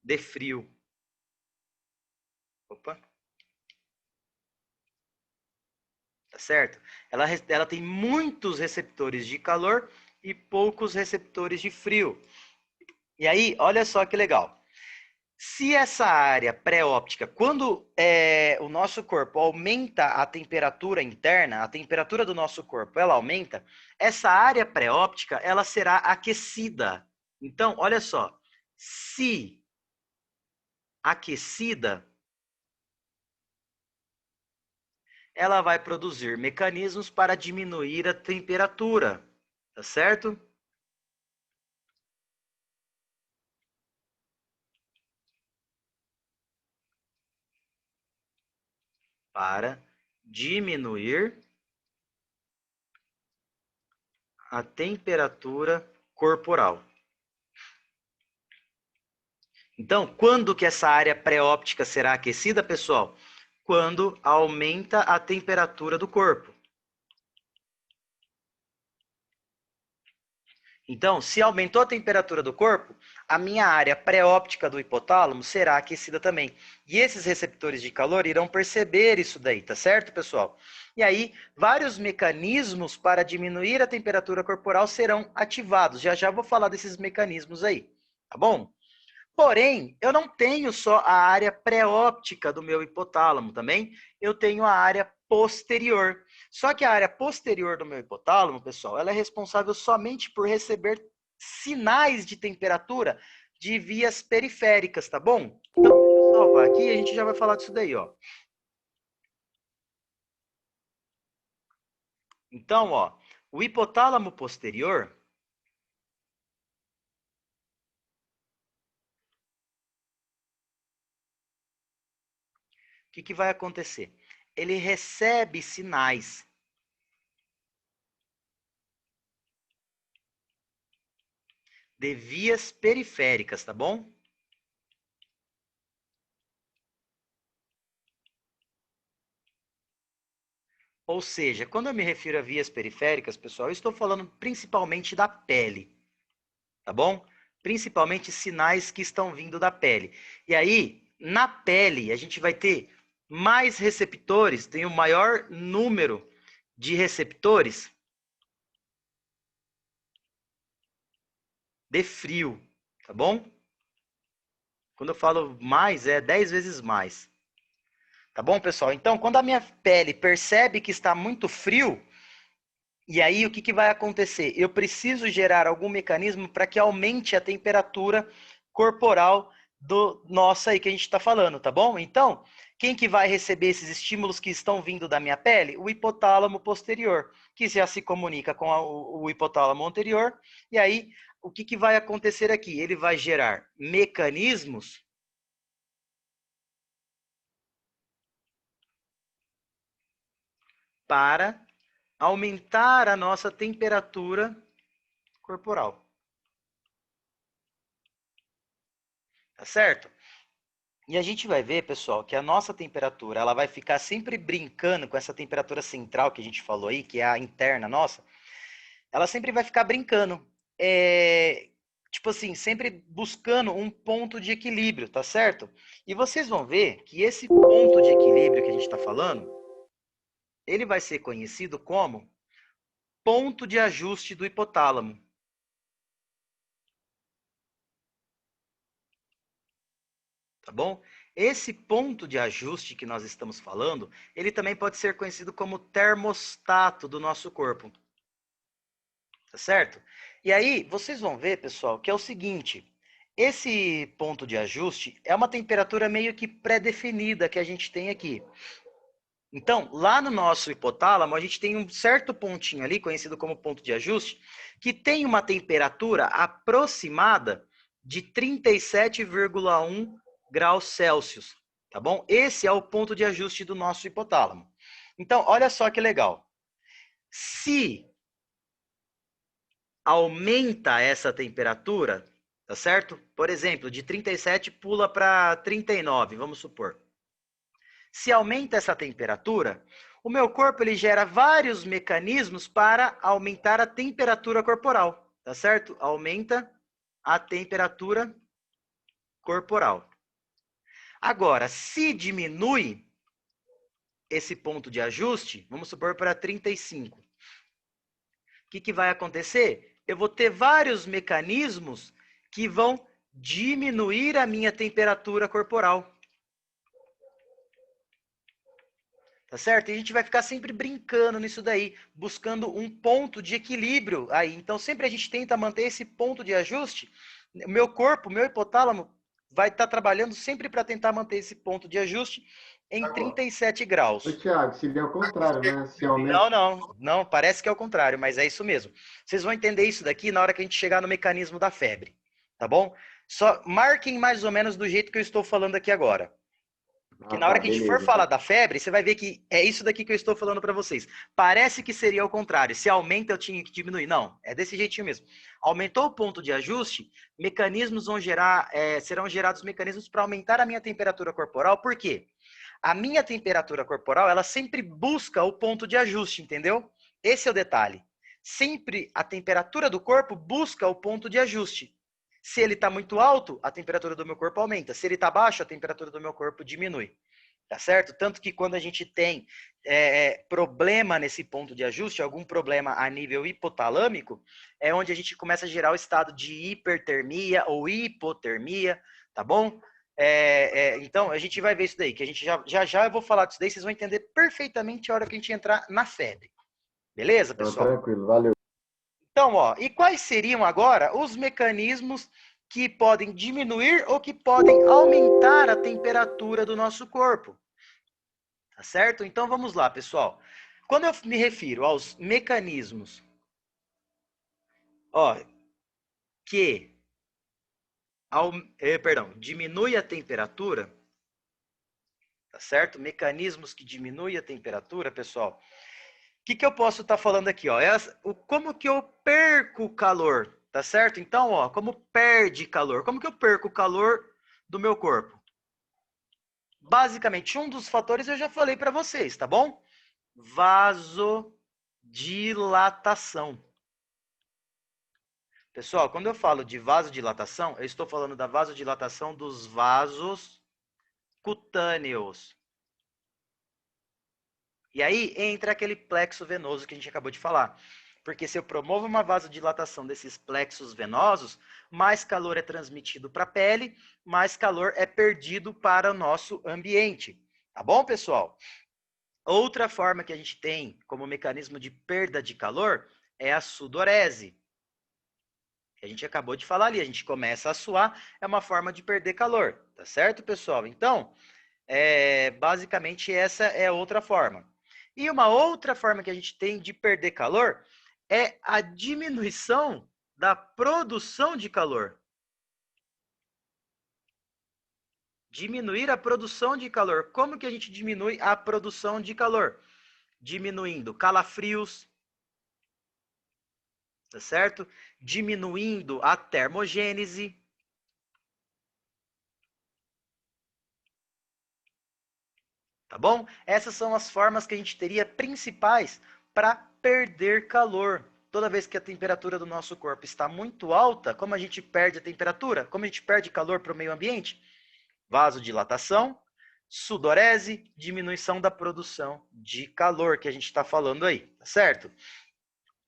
de frio. Opa. certo? Ela tem muitos receptores de calor e poucos receptores de frio. E aí, olha só que legal. Se essa área pré-óptica, quando o nosso corpo aumenta a temperatura interna, a temperatura do nosso corpo, ela aumenta, essa área pré-óptica, ela será aquecida. Então, olha só, se aquecida, ela vai produzir mecanismos para diminuir a temperatura, tá certo? Para diminuir a temperatura corporal. Então, quando que essa área pré-óptica será aquecida, pessoal? Quando aumenta a temperatura do corpo. Então, se aumentou a temperatura do corpo, a minha área pré-óptica do hipotálamo será aquecida também. E esses receptores de calor irão perceber isso daí, tá certo, pessoal? E aí, vários mecanismos para diminuir a temperatura corporal serão ativados. Já já vou falar desses mecanismos aí, tá bom? Porém, eu não tenho só a área pré-óptica do meu hipotálamo também, eu tenho a área posterior. Só que a área posterior do meu hipotálamo, pessoal, ela é responsável somente por receber sinais de temperatura de vias periféricas, tá bom? Então, deixa eu salvar aqui e a gente já vai falar disso daí, ó. Então, ó, o hipotálamo posterior, o que que vai acontecer? Ele recebe sinais de vias periféricas, tá bom? Ou seja, quando eu me refiro a vias periféricas, pessoal, eu estou falando principalmente da pele, tá bom? Principalmente sinais que estão vindo da pele. E aí, na pele, a gente vai ter mais receptores, tem o maior número de receptores de frio, tá bom? Quando eu falo mais, é 10 vezes mais. Tá bom, pessoal? Então, quando a minha pele percebe que está muito frio, e aí, o que, que vai acontecer? Eu preciso gerar algum mecanismo para que aumente a temperatura corporal do nosso aí que a gente está falando, tá bom? Então, quem que vai receber esses estímulos que estão vindo da minha pele? O hipotálamo posterior, que já se comunica com o hipotálamo anterior. E aí, o que, que vai acontecer aqui? Ele vai gerar mecanismos para aumentar a nossa temperatura corporal. Tá certo? E a gente vai ver, pessoal, que a nossa temperatura, ela vai ficar sempre brincando com essa temperatura central que a gente falou aí, que é a interna nossa. Ela sempre vai ficar brincando. Tipo assim, sempre buscando um ponto de equilíbrio, tá certo? E vocês vão ver que esse ponto de equilíbrio que a gente está falando, ele vai ser conhecido como ponto de ajuste do hipotálamo. Tá bom? Esse ponto de ajuste que nós estamos falando, ele também pode ser conhecido como termostato do nosso corpo. Tá certo? E aí, vocês vão ver, pessoal, que é o seguinte, esse ponto de ajuste é uma temperatura meio que pré-definida que a gente tem aqui. Então, lá no nosso hipotálamo, a gente tem um certo pontinho ali, conhecido como ponto de ajuste, que tem uma temperatura aproximada de 37,1 graus Celsius, tá bom? Esse é o ponto de ajuste do nosso hipotálamo. Então, olha só que legal. Se aumenta essa temperatura, tá certo? Por exemplo, de 37 pula para 39, vamos supor. Se aumenta essa temperatura, o meu corpo ele gera vários mecanismos para aumentar a temperatura corporal, tá certo? Aumenta a temperatura corporal. Agora, se diminui, esse ponto de ajuste, vamos supor para 35. O que vai acontecer? Eu vou ter vários mecanismos que vão diminuir a minha temperatura corporal. Tá certo? E a gente vai ficar sempre brincando nisso daí, buscando um ponto de equilíbrio aí. Então, sempre a gente tenta manter esse ponto de ajuste. O meu corpo, o meu hipotálamo, vai estar trabalhando sempre para tentar manter esse ponto de ajuste em 37 Ô, graus. Thiago, seria o contrário, né? Se aumenta. Não, parece que é o contrário, mas é isso mesmo. Vocês vão entender isso daqui na hora que a gente chegar no mecanismo da febre, tá bom? Só marquem mais ou menos do jeito que eu estou falando aqui agora. Porque Ah, na hora tá, que a gente for beleza. falar da febre, você vai ver que é isso daqui que eu estou falando para vocês. Parece que seria o contrário. Se aumenta, eu tinha que diminuir. Não, é desse jeitinho mesmo. Aumentou o ponto de ajuste, mecanismos vão gerar, serão gerados mecanismos para aumentar a minha temperatura corporal. Por quê? A minha temperatura corporal, ela sempre busca o ponto de ajuste, entendeu? Esse é o detalhe. Sempre a temperatura do corpo busca o ponto de ajuste. Se ele está muito alto, a temperatura do meu corpo aumenta. Se ele está baixo, a temperatura do meu corpo diminui. Tá certo? Tanto que quando a gente tem problema nesse ponto de ajuste, algum problema a nível hipotalâmico, é onde a gente começa a gerar o estado de hipertermia ou hipotermia, tá bom? Então, a gente vai ver isso daí, que a gente já eu vou falar disso daí, vocês vão entender perfeitamente a hora que a gente entrar na febre. Beleza, Então, pessoal? tranquilo, valeu. Então, ó, e quais seriam agora os mecanismos que podem diminuir ou que podem aumentar a temperatura do nosso corpo? Tá certo? Então, vamos lá, pessoal. Quando eu me refiro aos mecanismos, ó, que, diminui a temperatura, tá certo? Mecanismos que diminuem a temperatura, pessoal. O que eu posso estar falando aqui, ó? Como que eu perco calor, tá certo? Então, ó, como perde calor? Como que eu perco o calor do meu corpo? Basicamente, um dos fatores eu já falei para vocês, tá bom? Vasodilatação. Pessoal, quando eu falo de vasodilatação, eu estou falando da vasodilatação dos vasos cutâneos. E aí entra aquele plexo venoso que a gente acabou de falar. Porque se eu promovo uma vasodilatação desses plexos venosos, mais calor é transmitido para a pele, mais calor é perdido para o nosso ambiente. Tá bom, pessoal? Outra forma que a gente tem como mecanismo de perda de calor é a sudorese. Que a gente acabou de falar ali, a gente começa a suar, é uma forma de perder calor, tá certo, pessoal? Então, basicamente essa é outra forma. E uma outra forma que a gente tem de perder calor é a diminuição da produção de calor. Diminuir a produção de calor. Como que a gente diminui a produção de calor? Diminuindo calafrios, tá certo? Diminuindo a termogênese. Tá bom? Essas são as formas que a gente teria principais para perder calor. Toda vez que a temperatura do nosso corpo está muito alta, como a gente perde a temperatura? Como a gente perde calor para o meio ambiente? Vasodilatação, sudorese, diminuição da produção de calor que a gente está falando aí, tá certo?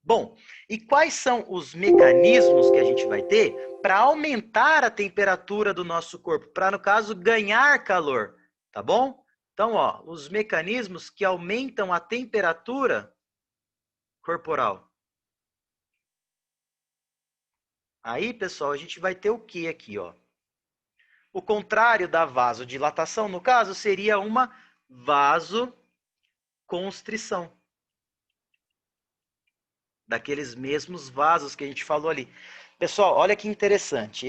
Bom, e quais são os mecanismos que a gente vai ter para aumentar a temperatura do nosso corpo? Para, no caso, ganhar calor, tá bom? Então, ó, os mecanismos que aumentam a temperatura corporal. Aí, pessoal, a gente vai ter o que aqui, ó? O contrário da vasodilatação, no caso, seria uma vasoconstrição. Daqueles mesmos vasos que a gente falou ali. Pessoal, olha que interessante.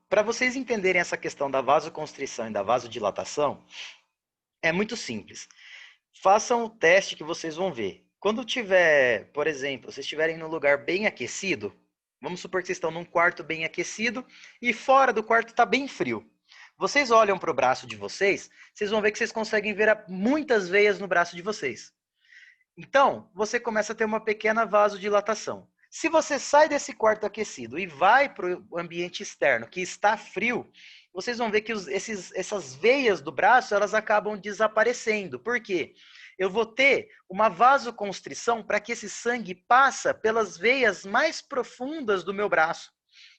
Para vocês entenderem essa questão da vasoconstrição e da vasodilatação, é muito simples. Façam o teste que vocês vão ver. Quando tiver, por exemplo, vocês estiverem num lugar bem aquecido, vamos supor que vocês estão num quarto bem aquecido e fora do quarto está bem frio. Vocês olham para o braço de vocês, vocês vão ver que vocês conseguem ver muitas veias no braço de vocês. Então, você começa a ter uma pequena vasodilatação. Se você sai desse quarto aquecido e vai para o ambiente externo, que está frio, vocês vão ver que essas veias do braço, elas acabam desaparecendo. Por quê? eu vou ter uma vasoconstrição para que esse sangue passe pelas veias mais profundas do meu braço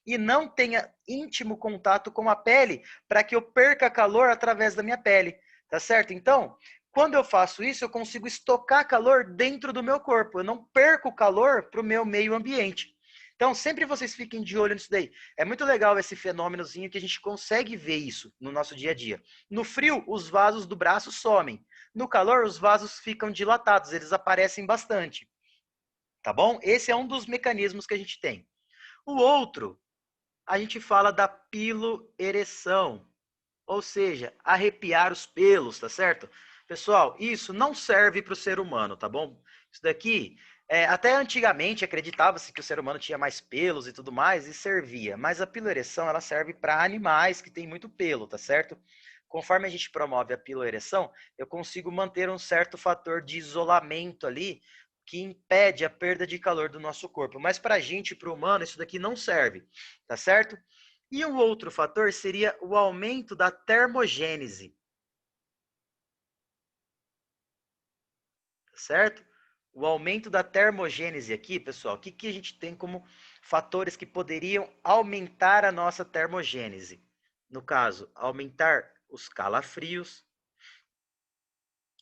e não tenha íntimo contato com a pele para que eu perca calor através da minha pele, tá certo? Então, quando eu faço isso, eu consigo estocar calor dentro do meu corpo, eu não perco calor para o meu meio ambiente. Então, sempre vocês fiquem de olho nisso daí. É muito legal esse fenômenozinho que a gente consegue ver isso no nosso dia a dia. No frio, os vasos do braço somem. No calor, os vasos ficam dilatados, eles aparecem bastante. Tá bom? Esse é um dos mecanismos que a gente tem. O outro, a gente fala da piloereção, ou seja, arrepiar os pelos, tá certo? Pessoal, isso não serve para o ser humano, tá bom? Isso daqui, até antigamente acreditava-se que o ser humano tinha mais pelos e tudo mais, e servia. Mas a piloereção, ela serve para animais que têm muito pelo, tá certo? Conforme a gente promove a piloereção, eu consigo manter um certo fator de isolamento ali, que impede a perda de calor do nosso corpo. Mas para a gente, para o humano, isso daqui não serve, tá certo? E o outro fator seria o aumento da termogênese. Certo? O aumento da termogênese aqui, pessoal, o que a gente tem como fatores que poderiam aumentar a nossa termogênese? No caso, aumentar os calafrios,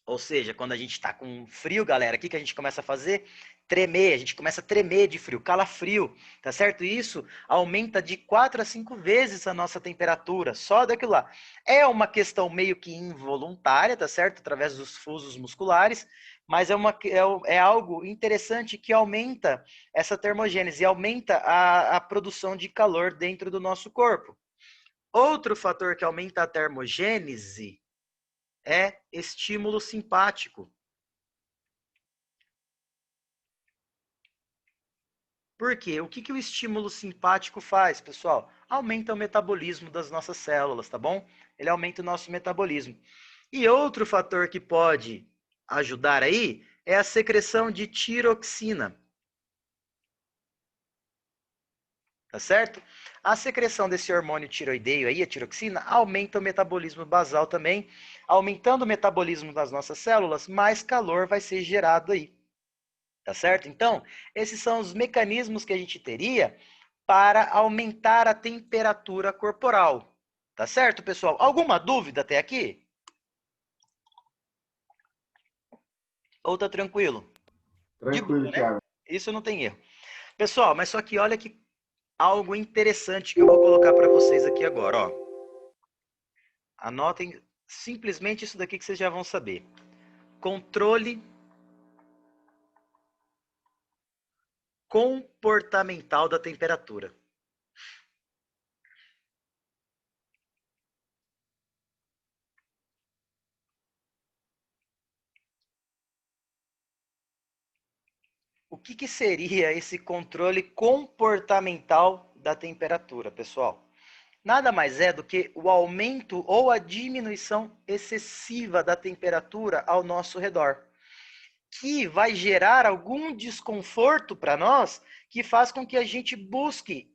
ou seja, quando a gente está com frio, galera, o que a gente começa a fazer? Tremer, a gente começa a tremer de frio, calafrio, tá certo? E isso aumenta de 4 a 5 vezes a nossa temperatura, só daquilo lá. É uma questão meio que involuntária, tá certo? Através dos fusos musculares, mas é algo interessante que aumenta essa termogênese, aumenta a produção de calor dentro do nosso corpo. Outro fator que aumenta a termogênese é estímulo simpático. Por quê? O que o estímulo simpático faz, pessoal? Aumenta o metabolismo das nossas células, tá bom? Ele aumenta o nosso metabolismo. E outro fator que pode ajudar aí é a secreção de tiroxina. Tá certo? A secreção desse hormônio tiroideio aí, a tiroxina, aumenta o metabolismo basal também. Aumentando o metabolismo das nossas células, mais calor vai ser gerado aí. Tá certo? Então, esses são os mecanismos que a gente teria para aumentar a temperatura corporal. Tá certo, pessoal? Alguma dúvida até aqui? Ou tá tranquilo? De Tranquilo, boa, né? Thiago. Isso não tem erro. Pessoal, mas só que olha que algo interessante que eu vou colocar para vocês aqui agora, ó. Anotem simplesmente isso daqui que vocês já vão saber. Controle comportamental da temperatura. O que seria esse controle comportamental da temperatura, pessoal? Nada mais é do que o aumento ou a diminuição excessiva da temperatura ao nosso redor, que vai gerar algum desconforto para nós, que faz com que a gente busque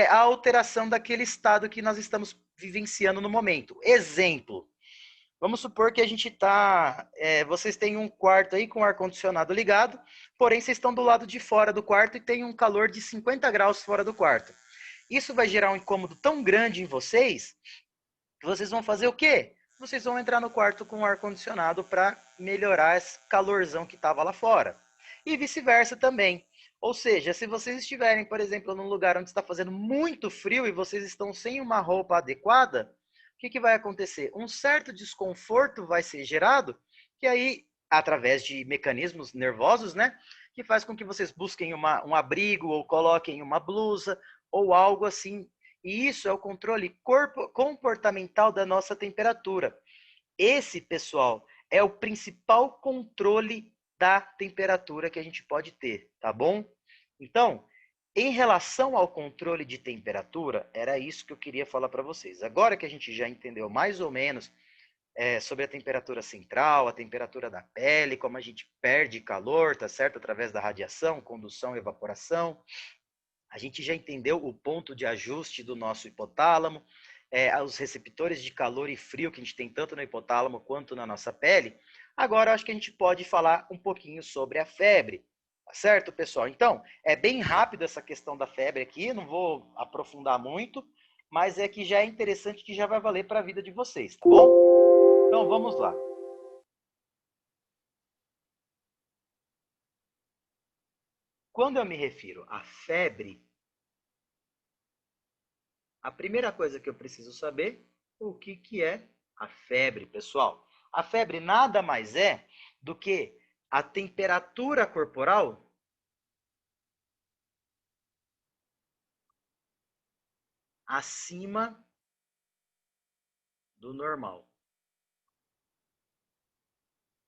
a alteração daquele estado que nós estamos vivenciando no momento. Exemplo, vamos supor que a gente está. Vocês têm um quarto aí com o ar-condicionado ligado, porém vocês estão do lado de fora do quarto e tem um calor de 50 graus fora do quarto. Isso vai gerar um incômodo tão grande em vocês que vocês vão fazer o quê? Vocês vão entrar no quarto com o ar-condicionado para melhorar esse calorzão que estava lá fora. E vice-versa também. Ou seja, se vocês estiverem, por exemplo, num lugar onde está fazendo muito frio e vocês estão sem uma roupa adequada, o que vai acontecer? Um certo desconforto vai ser gerado, que aí, através de mecanismos nervosos, né? Que faz com que vocês busquem um abrigo ou coloquem uma blusa ou algo assim. E isso é o controle comportamental da nossa temperatura. Esse, pessoal, é o principal controle da temperatura que a gente pode ter, tá bom? Então, em relação ao controle de temperatura, era isso que eu queria falar para vocês. Agora que a gente já entendeu mais ou menos sobre a temperatura central, a temperatura da pele, como a gente perde calor, tá certo? Através da radiação, condução e evaporação. A gente já entendeu o ponto de ajuste do nosso hipotálamo, os receptores de calor e frio que a gente tem tanto no hipotálamo quanto na nossa pele. Agora, eu acho que a gente pode falar um pouquinho sobre a febre, tá certo, pessoal? Então, é bem rápido essa questão da febre aqui, não vou aprofundar muito, mas é que já é interessante que já vai valer para a vida de vocês, tá bom? Então, vamos lá. Quando eu me refiro à febre, a primeira coisa que eu preciso saber é o que é a febre, pessoal. A febre nada mais é do que a temperatura corporal acima do normal.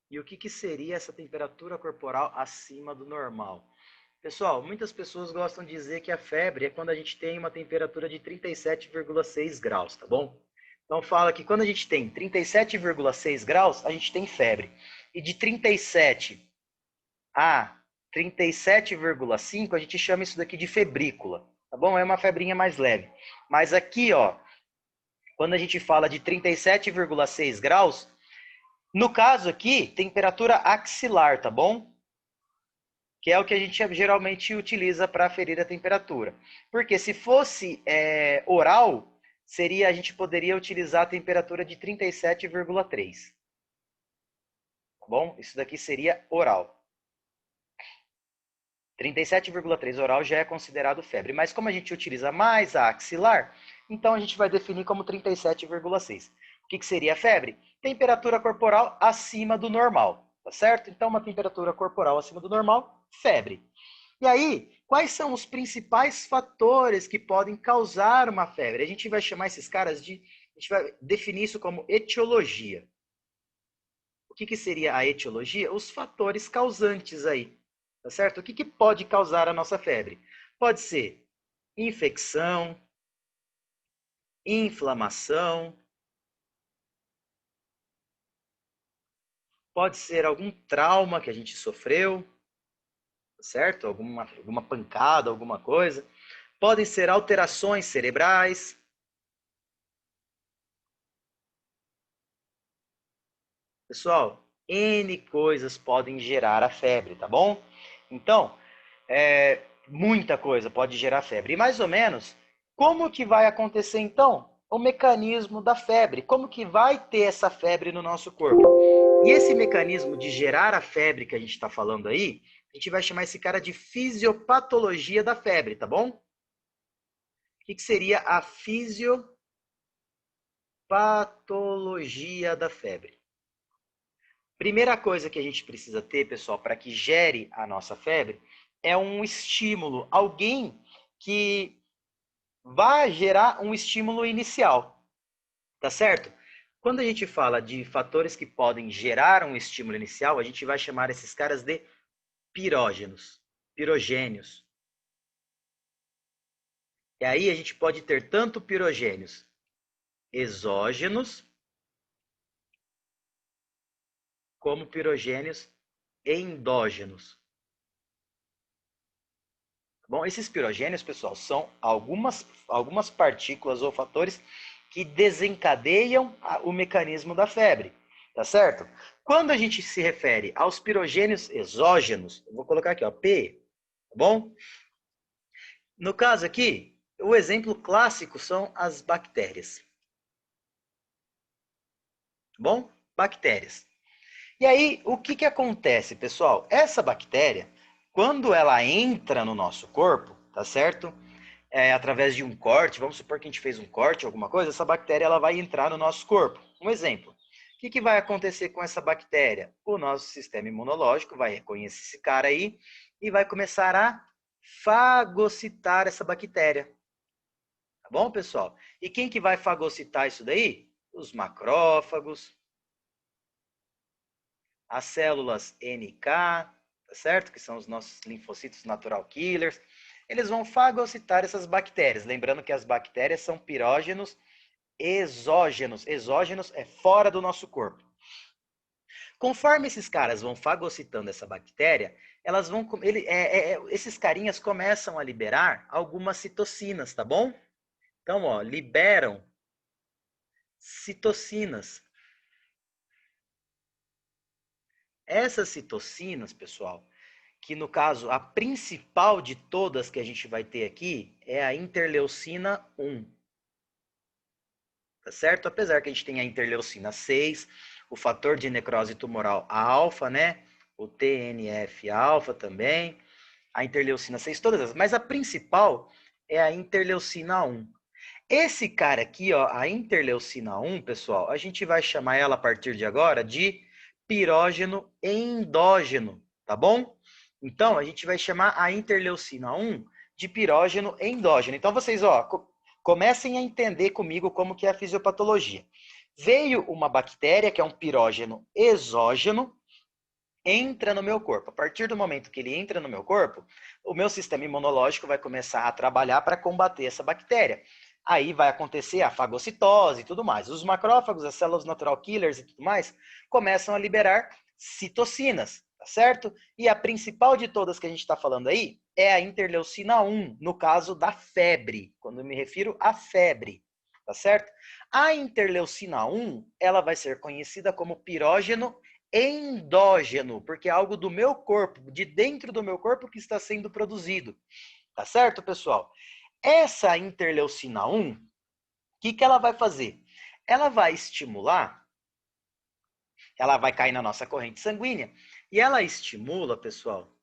E o que seria essa temperatura corporal acima do normal? Pessoal, muitas pessoas gostam de dizer que a febre é quando a gente tem uma temperatura de 37,6 graus, tá bom? Então fala que quando a gente tem 37,6 graus, a gente tem febre. E de 37 a 37,5, a gente chama isso daqui de febrícula, tá bom? É uma febrinha mais leve. Mas aqui, ó, quando a gente fala de 37,6 graus, no caso aqui, temperatura axilar, tá bom? Que é o que a gente geralmente utiliza para aferir a temperatura. Porque se fosse oral, a gente poderia utilizar a temperatura de 37,3. Tá bom? Isso daqui seria oral. 37,3 oral já é considerado febre, mas como a gente utiliza mais a axilar, então a gente vai definir como 37,6. O que seria febre? Temperatura corporal acima do normal, tá certo? Então uma temperatura corporal acima do normal, febre. E aí, quais são os principais fatores que podem causar uma febre? A gente vai chamar esses caras de, a gente vai definir isso como etiologia. O que seria a etiologia? Os fatores causantes aí, tá certo? O que pode causar a nossa febre? Pode ser infecção, inflamação, pode ser algum trauma que a gente sofreu, tá certo? Alguma pancada, alguma coisa. Podem ser alterações cerebrais. Pessoal, N coisas podem gerar a febre, tá bom? Então, muita coisa pode gerar febre. E mais ou menos, como que vai acontecer então o mecanismo da febre? Como que vai ter essa febre no nosso corpo? E esse mecanismo de gerar a febre que a gente está falando aí, a gente vai chamar esse cara de fisiopatologia da febre, tá bom? O que seria a fisiopatologia da febre? Primeira coisa que a gente precisa ter, pessoal, para que gere a nossa febre, é um estímulo, alguém que vai gerar um estímulo inicial, tá certo? Quando a gente fala de fatores que podem gerar um estímulo inicial, a gente vai chamar esses caras de pirógenos, pirogênios. E aí a gente pode ter tanto pirogênios exógenos como pirogênios endógenos. Bom, esses pirogênios, pessoal, são algumas partículas ou fatores que desencadeiam o mecanismo da febre, tá certo? Quando a gente se refere aos pirogênios exógenos, eu vou colocar aqui, ó, P, tá bom? No caso aqui, o exemplo clássico são as bactérias, tá bom? Bactérias. E aí, o que acontece, pessoal? Essa bactéria, quando ela entra no nosso corpo, tá certo? Através de um corte, vamos supor que a gente fez um corte, alguma coisa, essa bactéria ela vai entrar no nosso corpo. Um exemplo. O que vai acontecer com essa bactéria? O nosso sistema imunológico vai reconhecer esse cara aí e vai começar a fagocitar essa bactéria. Tá bom, pessoal? E quem que vai fagocitar isso daí? Os macrófagos, as células NK, tá certo? Que são os nossos linfocitos natural killers. Eles vão fagocitar essas bactérias. Lembrando que as bactérias são pirógenos exógenos. Exógenos é fora do nosso corpo. Conforme esses caras vão fagocitando essa bactéria, elas vão, esses carinhas começam a liberar algumas citocinas, tá bom? Então, ó, liberam citocinas. Essas citocinas, pessoal, que no caso a principal de todas que a gente vai ter aqui é a interleucina 1. Tá certo? Apesar que a gente tem a interleucina 6, o fator de necrose tumoral alfa, né? O TNF-alfa também, a interleucina 6, todas essas. Mas a principal é a interleucina 1. Esse cara aqui, ó, a interleucina 1, pessoal, a gente vai chamar ela a partir de agora de pirógeno endógeno, tá bom? Então, a gente vai chamar a interleucina 1 de pirógeno endógeno. Então, vocês, ó, comecem a entender comigo como que é a fisiopatologia. Veio uma bactéria, que é um pirógeno exógeno, entra no meu corpo. A partir do momento que ele entra no meu corpo, o meu sistema imunológico vai começar a trabalhar para combater essa bactéria. Aí vai acontecer a fagocitose e tudo mais. Os macrófagos, as células natural killers e tudo mais, começam a liberar citocinas, tá certo? E a principal de todas que a gente está falando aí é a interleucina 1, no caso da febre, quando eu me refiro à febre, tá certo? A interleucina 1, ela vai ser conhecida como pirógeno endógeno, porque é algo do meu corpo, de dentro do meu corpo que está sendo produzido. Tá certo, pessoal? Essa interleucina 1, o que ela vai fazer? Ela vai estimular, ela vai cair na nossa corrente sanguínea e ela estimula, pessoal,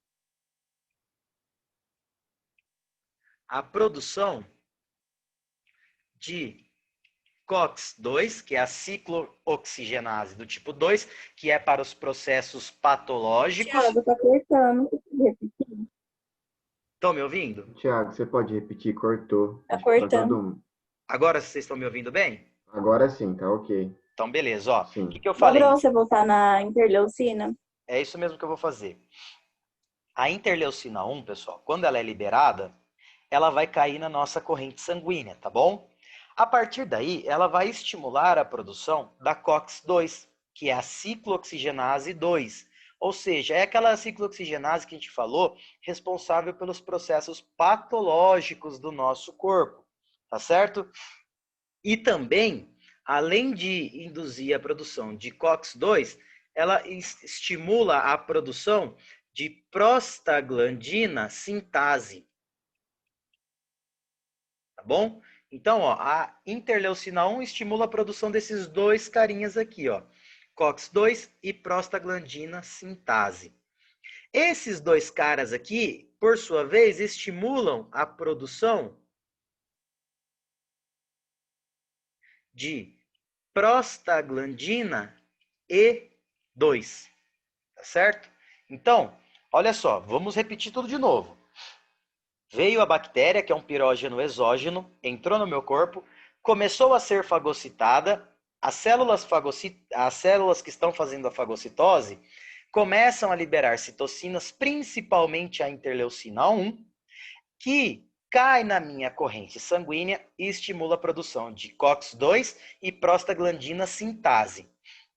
a produção de COX-2, que é a ciclooxigenase do tipo 2, que é para os processos patológicos. Thiago, tá cortando. Estão me ouvindo? Tiago, você pode repetir? Cortou. Tá Acho que pra cortando. todo mundo. Agora vocês estão me ouvindo bem? Agora sim, tá ok. Então, beleza. Ó, o Sim. que eu Dá falei? pra você voltar na interleucina? É isso mesmo que eu vou fazer. A interleucina 1, pessoal, quando ela é liberada, ela vai cair na nossa corrente sanguínea, tá bom? A partir daí, ela vai estimular a produção da COX-2, que é a ciclooxigenase 2. Ou seja, é aquela ciclooxigenase que a gente falou, responsável pelos processos patológicos do nosso corpo, tá certo? E também, além de induzir a produção de COX-2, ela estimula a produção de prostaglandina sintase. Tá bom? Então, ó, a interleucina 1 estimula a produção desses dois carinhas aqui, ó, COX-2 e prostaglandina sintase. Esses dois caras aqui, por sua vez, estimulam a produção de prostaglandina E2, tá certo? Então, olha só, vamos repetir tudo de novo. Veio a bactéria, que é um pirógeno exógeno, entrou no meu corpo, começou a ser fagocitada, as células que estão fazendo a fagocitose começam a liberar citocinas, principalmente a interleucina 1, que cai na minha corrente sanguínea e estimula a produção de COX-2 e prostaglandina sintase.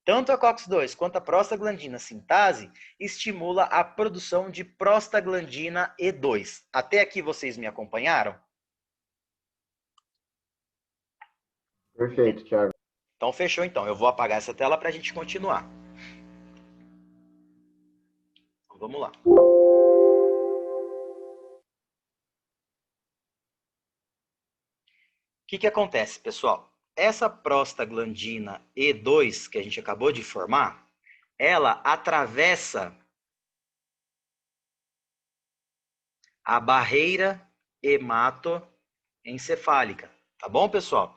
Tanto a COX-2 quanto a prostaglandina sintase estimula a produção de prostaglandina E2. Até aqui vocês me acompanharam? Perfeito, Tiago. Então fechou então. Eu vou apagar essa tela para a gente continuar. Então, vamos lá. O que acontece, pessoal? Essa prostaglandina E2 que a gente acabou de formar, ela atravessa a barreira hematoencefálica. Tá bom, pessoal?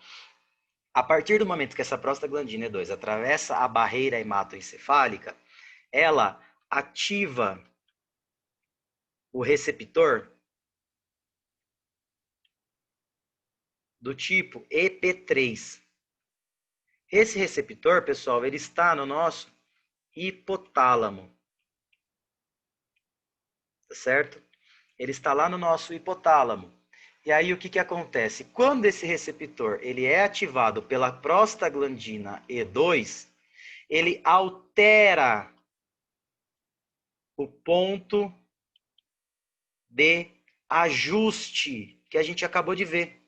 A partir do momento que essa prostaglandina E2 atravessa a barreira hematoencefálica, ela ativa o receptor do tipo EP3. Esse receptor, pessoal, ele está no nosso hipotálamo. Tá certo? Ele está lá no nosso hipotálamo. E aí o que acontece? Quando esse receptor ele é ativado pela prostaglandina E2, ele altera o ponto de ajuste que a gente acabou de ver.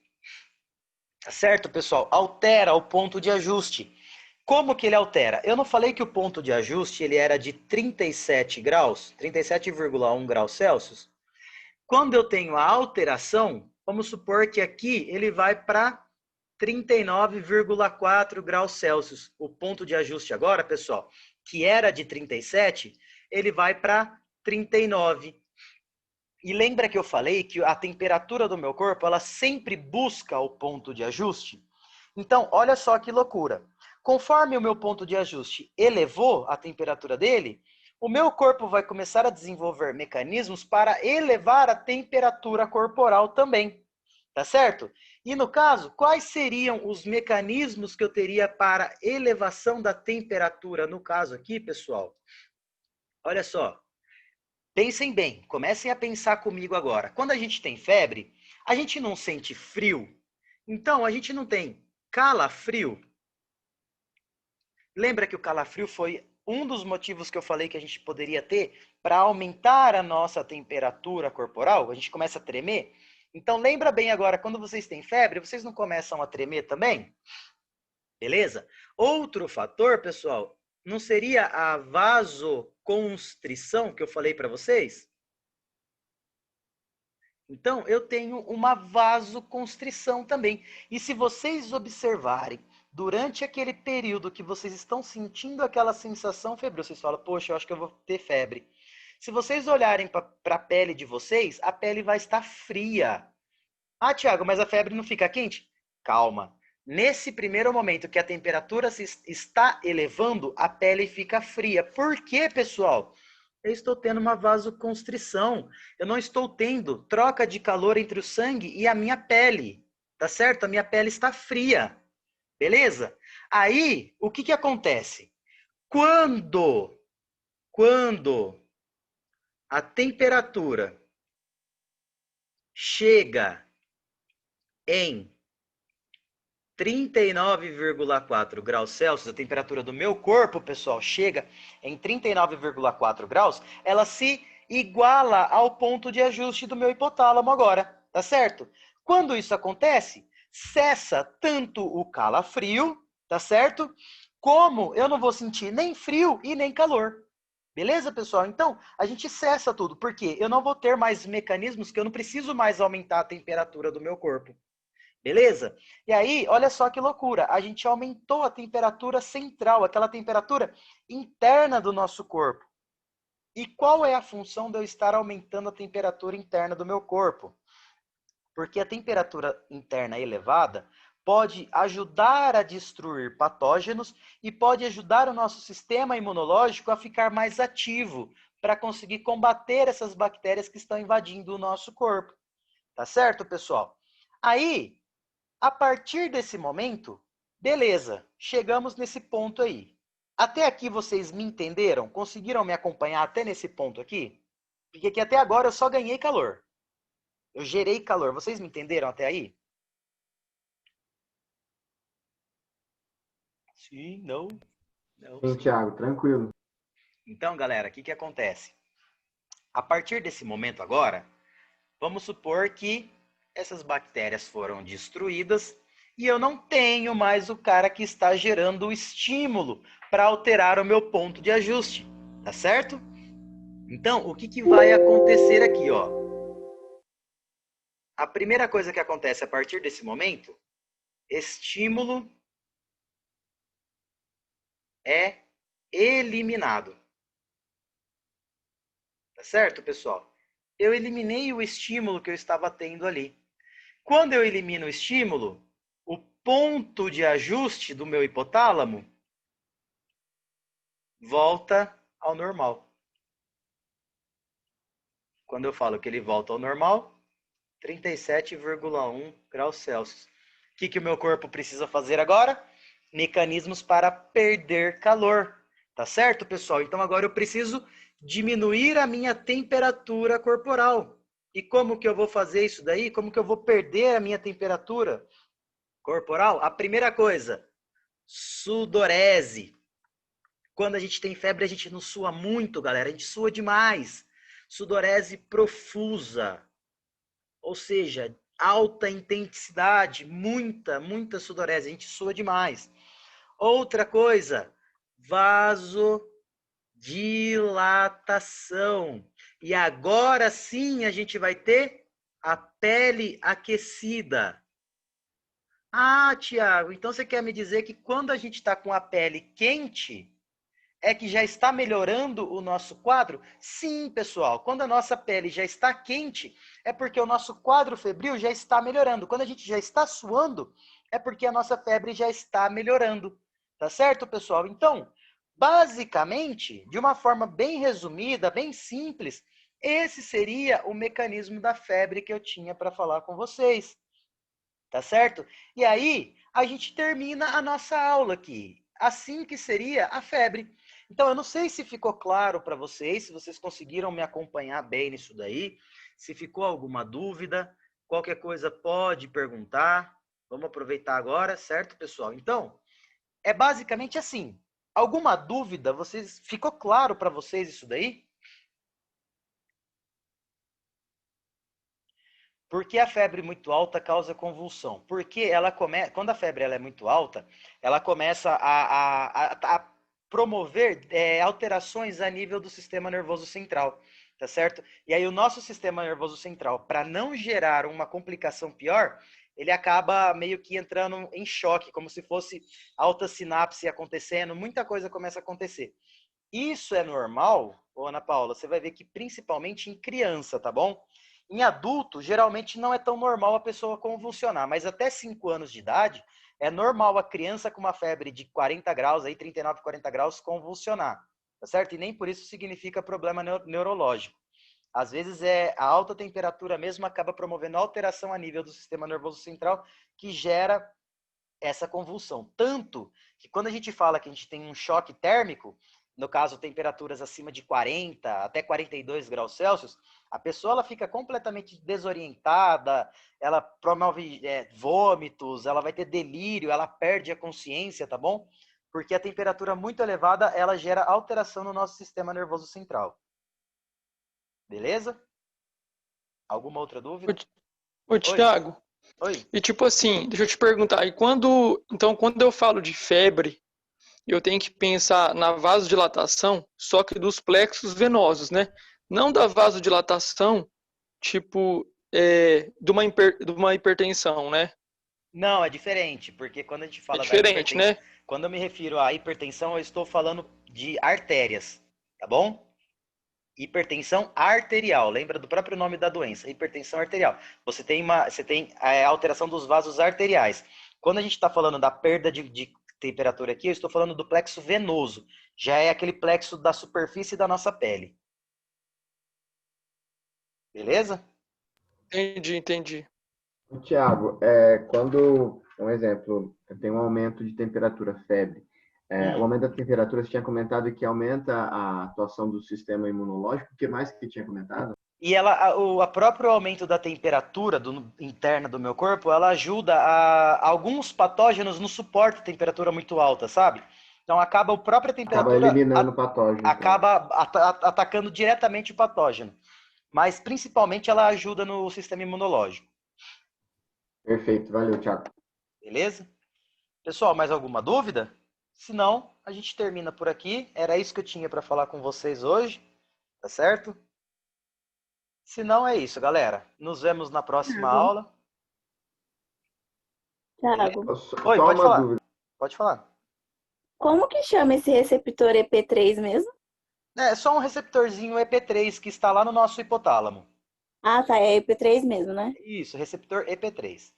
Tá certo, pessoal? Altera o ponto de ajuste. Como que ele altera? Eu não falei que o ponto de ajuste ele era de 37 graus, 37,1 graus Celsius? Quando eu tenho a alteração, vamos supor que aqui ele vai para 39,4 graus Celsius. O ponto de ajuste agora, pessoal, que era de 37, ele vai para 39. E lembra que eu falei que a temperatura do meu corpo, ela sempre busca o ponto de ajuste? Então, olha só que loucura. Conforme o meu ponto de ajuste elevou a temperatura dele, o meu corpo vai começar a desenvolver mecanismos para elevar a temperatura corporal também. Tá certo? E no caso, quais seriam os mecanismos que eu teria para elevação da temperatura? No caso aqui, pessoal, olha só. Pensem bem, comecem a pensar comigo agora. Quando a gente tem febre, a gente não sente frio. Então, a gente não tem calafrio. Lembra que o calafrio foi um dos motivos que eu falei que a gente poderia ter para aumentar a nossa temperatura corporal? A gente começa a tremer. Então, lembra bem agora, quando vocês têm febre, vocês não começam a tremer também? Beleza? Outro fator, pessoal, não seria a vasoconstrição que eu falei para vocês? Então, eu tenho uma vasoconstrição também. E se vocês observarem, durante aquele período que vocês estão sentindo aquela sensação febril, vocês falam, poxa, eu acho que eu vou ter febre. Se vocês olharem para a pele de vocês, a pele vai estar fria. Ah, Thiago, mas a febre não fica quente? Calma. Nesse primeiro momento que a temperatura está elevando, a pele fica fria. Por quê, pessoal? Eu estou tendo uma vasoconstrição. Eu não estou tendo troca de calor entre o sangue e a minha pele. Tá certo? A minha pele está fria. Beleza? Aí, o que acontece? Quando a temperatura chega em 39,4 graus Celsius, a temperatura do meu corpo, pessoal, chega em 39,4 graus, ela se iguala ao ponto de ajuste do meu hipotálamo agora, tá certo? Quando isso acontece, cessa tanto o calafrio, tá certo? Como eu não vou sentir nem frio e nem calor. Beleza, pessoal? Então, a gente cessa tudo, porque eu não vou ter mais mecanismos que eu não preciso mais aumentar a temperatura do meu corpo. Beleza? E aí, olha só que loucura. A gente aumentou a temperatura central, aquela temperatura interna do nosso corpo. E qual é a função de eu estar aumentando a temperatura interna do meu corpo? Porque a temperatura interna elevada pode ajudar a destruir patógenos e pode ajudar o nosso sistema imunológico a ficar mais ativo para conseguir combater essas bactérias que estão invadindo o nosso corpo. Tá certo, pessoal? Aí, a partir desse momento, beleza, chegamos nesse ponto aí. Até aqui vocês me entenderam? Conseguiram me acompanhar até nesse ponto aqui? Porque aqui até agora eu só ganhei calor. Eu gerei calor. Vocês me entenderam até aí? Sim, não. Não, Sim, sim. Thiago, tranquilo. Então, galera, o que acontece? A partir desse momento agora, vamos supor que essas bactérias foram destruídas e eu não tenho mais o cara que está gerando o estímulo para alterar o meu ponto de ajuste, tá certo? Então, o que vai acontecer aqui, ó? A primeira coisa que acontece a partir desse momento, estímulo é eliminado. Tá certo, pessoal? Eu eliminei o estímulo que eu estava tendo ali. Quando eu elimino o estímulo, o ponto de ajuste do meu hipotálamo volta ao normal. Quando eu falo que ele volta ao normal, 37,1 graus Celsius. O que o meu corpo precisa fazer agora? Mecanismos para perder calor. Tá certo, pessoal? Então agora eu preciso diminuir a minha temperatura corporal. E como que eu vou fazer isso daí? Como que eu vou perder a minha temperatura corporal? A primeira coisa, sudorese. Quando a gente tem febre, a gente não sua muito, galera. A gente sua demais. Sudorese profusa. Ou seja, alta intensidade, muita sudorese. A gente sua demais. Outra coisa, vasodilatação. E agora sim a gente vai ter a pele aquecida. Ah, Tiago, então você quer me dizer que quando a gente está com a pele quente, é que já está melhorando o nosso quadro? Sim, pessoal. Quando a nossa pele já está quente, é porque o nosso quadro febril já está melhorando. Quando a gente já está suando, é porque a nossa febre já está melhorando. Tá certo, pessoal? Então, basicamente, de uma forma bem resumida, bem simples, esse seria o mecanismo da febre que eu tinha para falar com vocês. Tá certo? E aí, a gente termina a nossa aula aqui. Assim que seria a febre. Então, eu não sei se ficou claro para vocês, se vocês conseguiram me acompanhar bem nisso daí, se ficou alguma dúvida, qualquer coisa pode perguntar. Vamos aproveitar agora, certo, pessoal? Então, é basicamente assim. Alguma dúvida? Vocês ficou claro para vocês isso daí? Por que a febre muito alta causa convulsão? Porque quando a febre ela é muito alta, ela começa a promover alterações a nível do sistema nervoso central, tá certo? E aí o nosso sistema nervoso central, para não gerar uma complicação pior, ele acaba meio que entrando em choque, como se fosse alta sinapse acontecendo, muita coisa começa a acontecer. Isso é normal, ô Ana Paula, você vai ver que principalmente em criança, tá bom? Em adulto, geralmente não é tão normal a pessoa convulsionar, mas até 5 anos de idade, é normal a criança com uma febre de 40 graus, aí 39, 40 graus, convulsionar, tá certo? E nem por isso significa problema neurológico. Às vezes a alta temperatura mesmo acaba promovendo alteração a nível do sistema nervoso central que gera essa convulsão. Tanto que quando a gente fala que a gente tem um choque térmico, no caso temperaturas acima de 40 até 42 graus Celsius, a pessoa ela fica completamente desorientada, ela promove vômitos, ela vai ter delírio, ela perde a consciência, tá bom? Porque a temperatura muito elevada, ela gera alteração no nosso sistema nervoso central. Beleza? Alguma outra dúvida? Ô, Oi? Thiago, Oi? e tipo assim, deixa eu te perguntar, então quando eu falo de febre, eu tenho que pensar na vasodilatação, só que dos plexos venosos, né? Não da vasodilatação, tipo, de uma hipertensão, né? Não, é diferente, porque quando a gente É fala da diferente, hipertensão, né? quando eu me refiro à hipertensão, eu estou falando de artérias, tá bom? Hipertensão arterial, lembra do próprio nome da doença, hipertensão arterial. Você tem a alteração dos vasos arteriais. Quando a gente está falando da perda de temperatura aqui, eu estou falando do plexo venoso. Já é aquele plexo da superfície da nossa pele. Beleza? Entendi. Tiago, quando, um exemplo, tem um aumento de temperatura, febre, o aumento da temperatura, você tinha comentado que aumenta a atuação do sistema imunológico, o que mais que tinha comentado? E a próprio aumento da temperatura interna do meu corpo, ela ajuda alguns patógenos no suporte a temperatura muito alta, sabe? Então acaba a própria Acaba temperatura eliminando o patógeno, então. acaba atacando diretamente o patógeno. Mas principalmente ela ajuda no sistema imunológico. Perfeito, valeu, Tiago. Beleza? Pessoal, mais alguma dúvida? Se não, a gente termina por aqui. Era isso que eu tinha para falar com vocês hoje, tá certo? Se não, é isso, galera. Nos vemos na próxima Thiago. aula. Beleza? Thiago, Oi, Só pode uma falar. dúvida. Pode falar. como que chama esse receptor EP3 mesmo? É só um receptorzinho EP3 que está lá no nosso hipotálamo. Ah, tá, é EP3 mesmo, né? Isso, receptor EP3. Ah,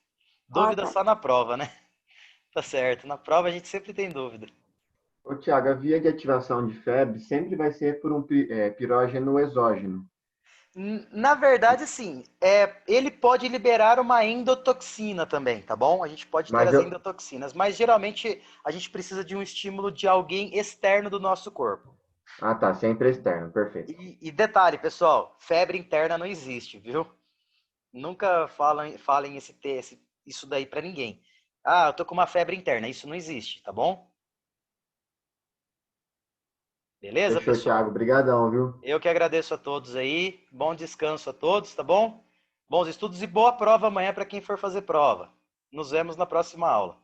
Dúvida tá. só na prova, né? Tá certo. Na prova a gente sempre tem dúvida. Ô, Tiago, a via de ativação de febre sempre vai ser por um pirógeno exógeno. Na verdade, sim, ele pode liberar uma endotoxina também, tá bom? A gente pode ter Mas as eu... endotoxinas, mas geralmente a gente precisa de um estímulo de alguém externo do nosso corpo. Ah, tá, sempre externo, perfeito. E detalhe, pessoal, febre interna não existe, viu? Nunca falem isso daí pra ninguém. Ah, eu tô com uma febre interna, isso não existe, tá bom? Beleza, Fechou, pessoal? Tiago. Obrigadão, viu? Eu que agradeço a todos aí. Bom descanso a todos, tá bom? Bons estudos e boa prova amanhã para quem for fazer prova. Nos vemos na próxima aula.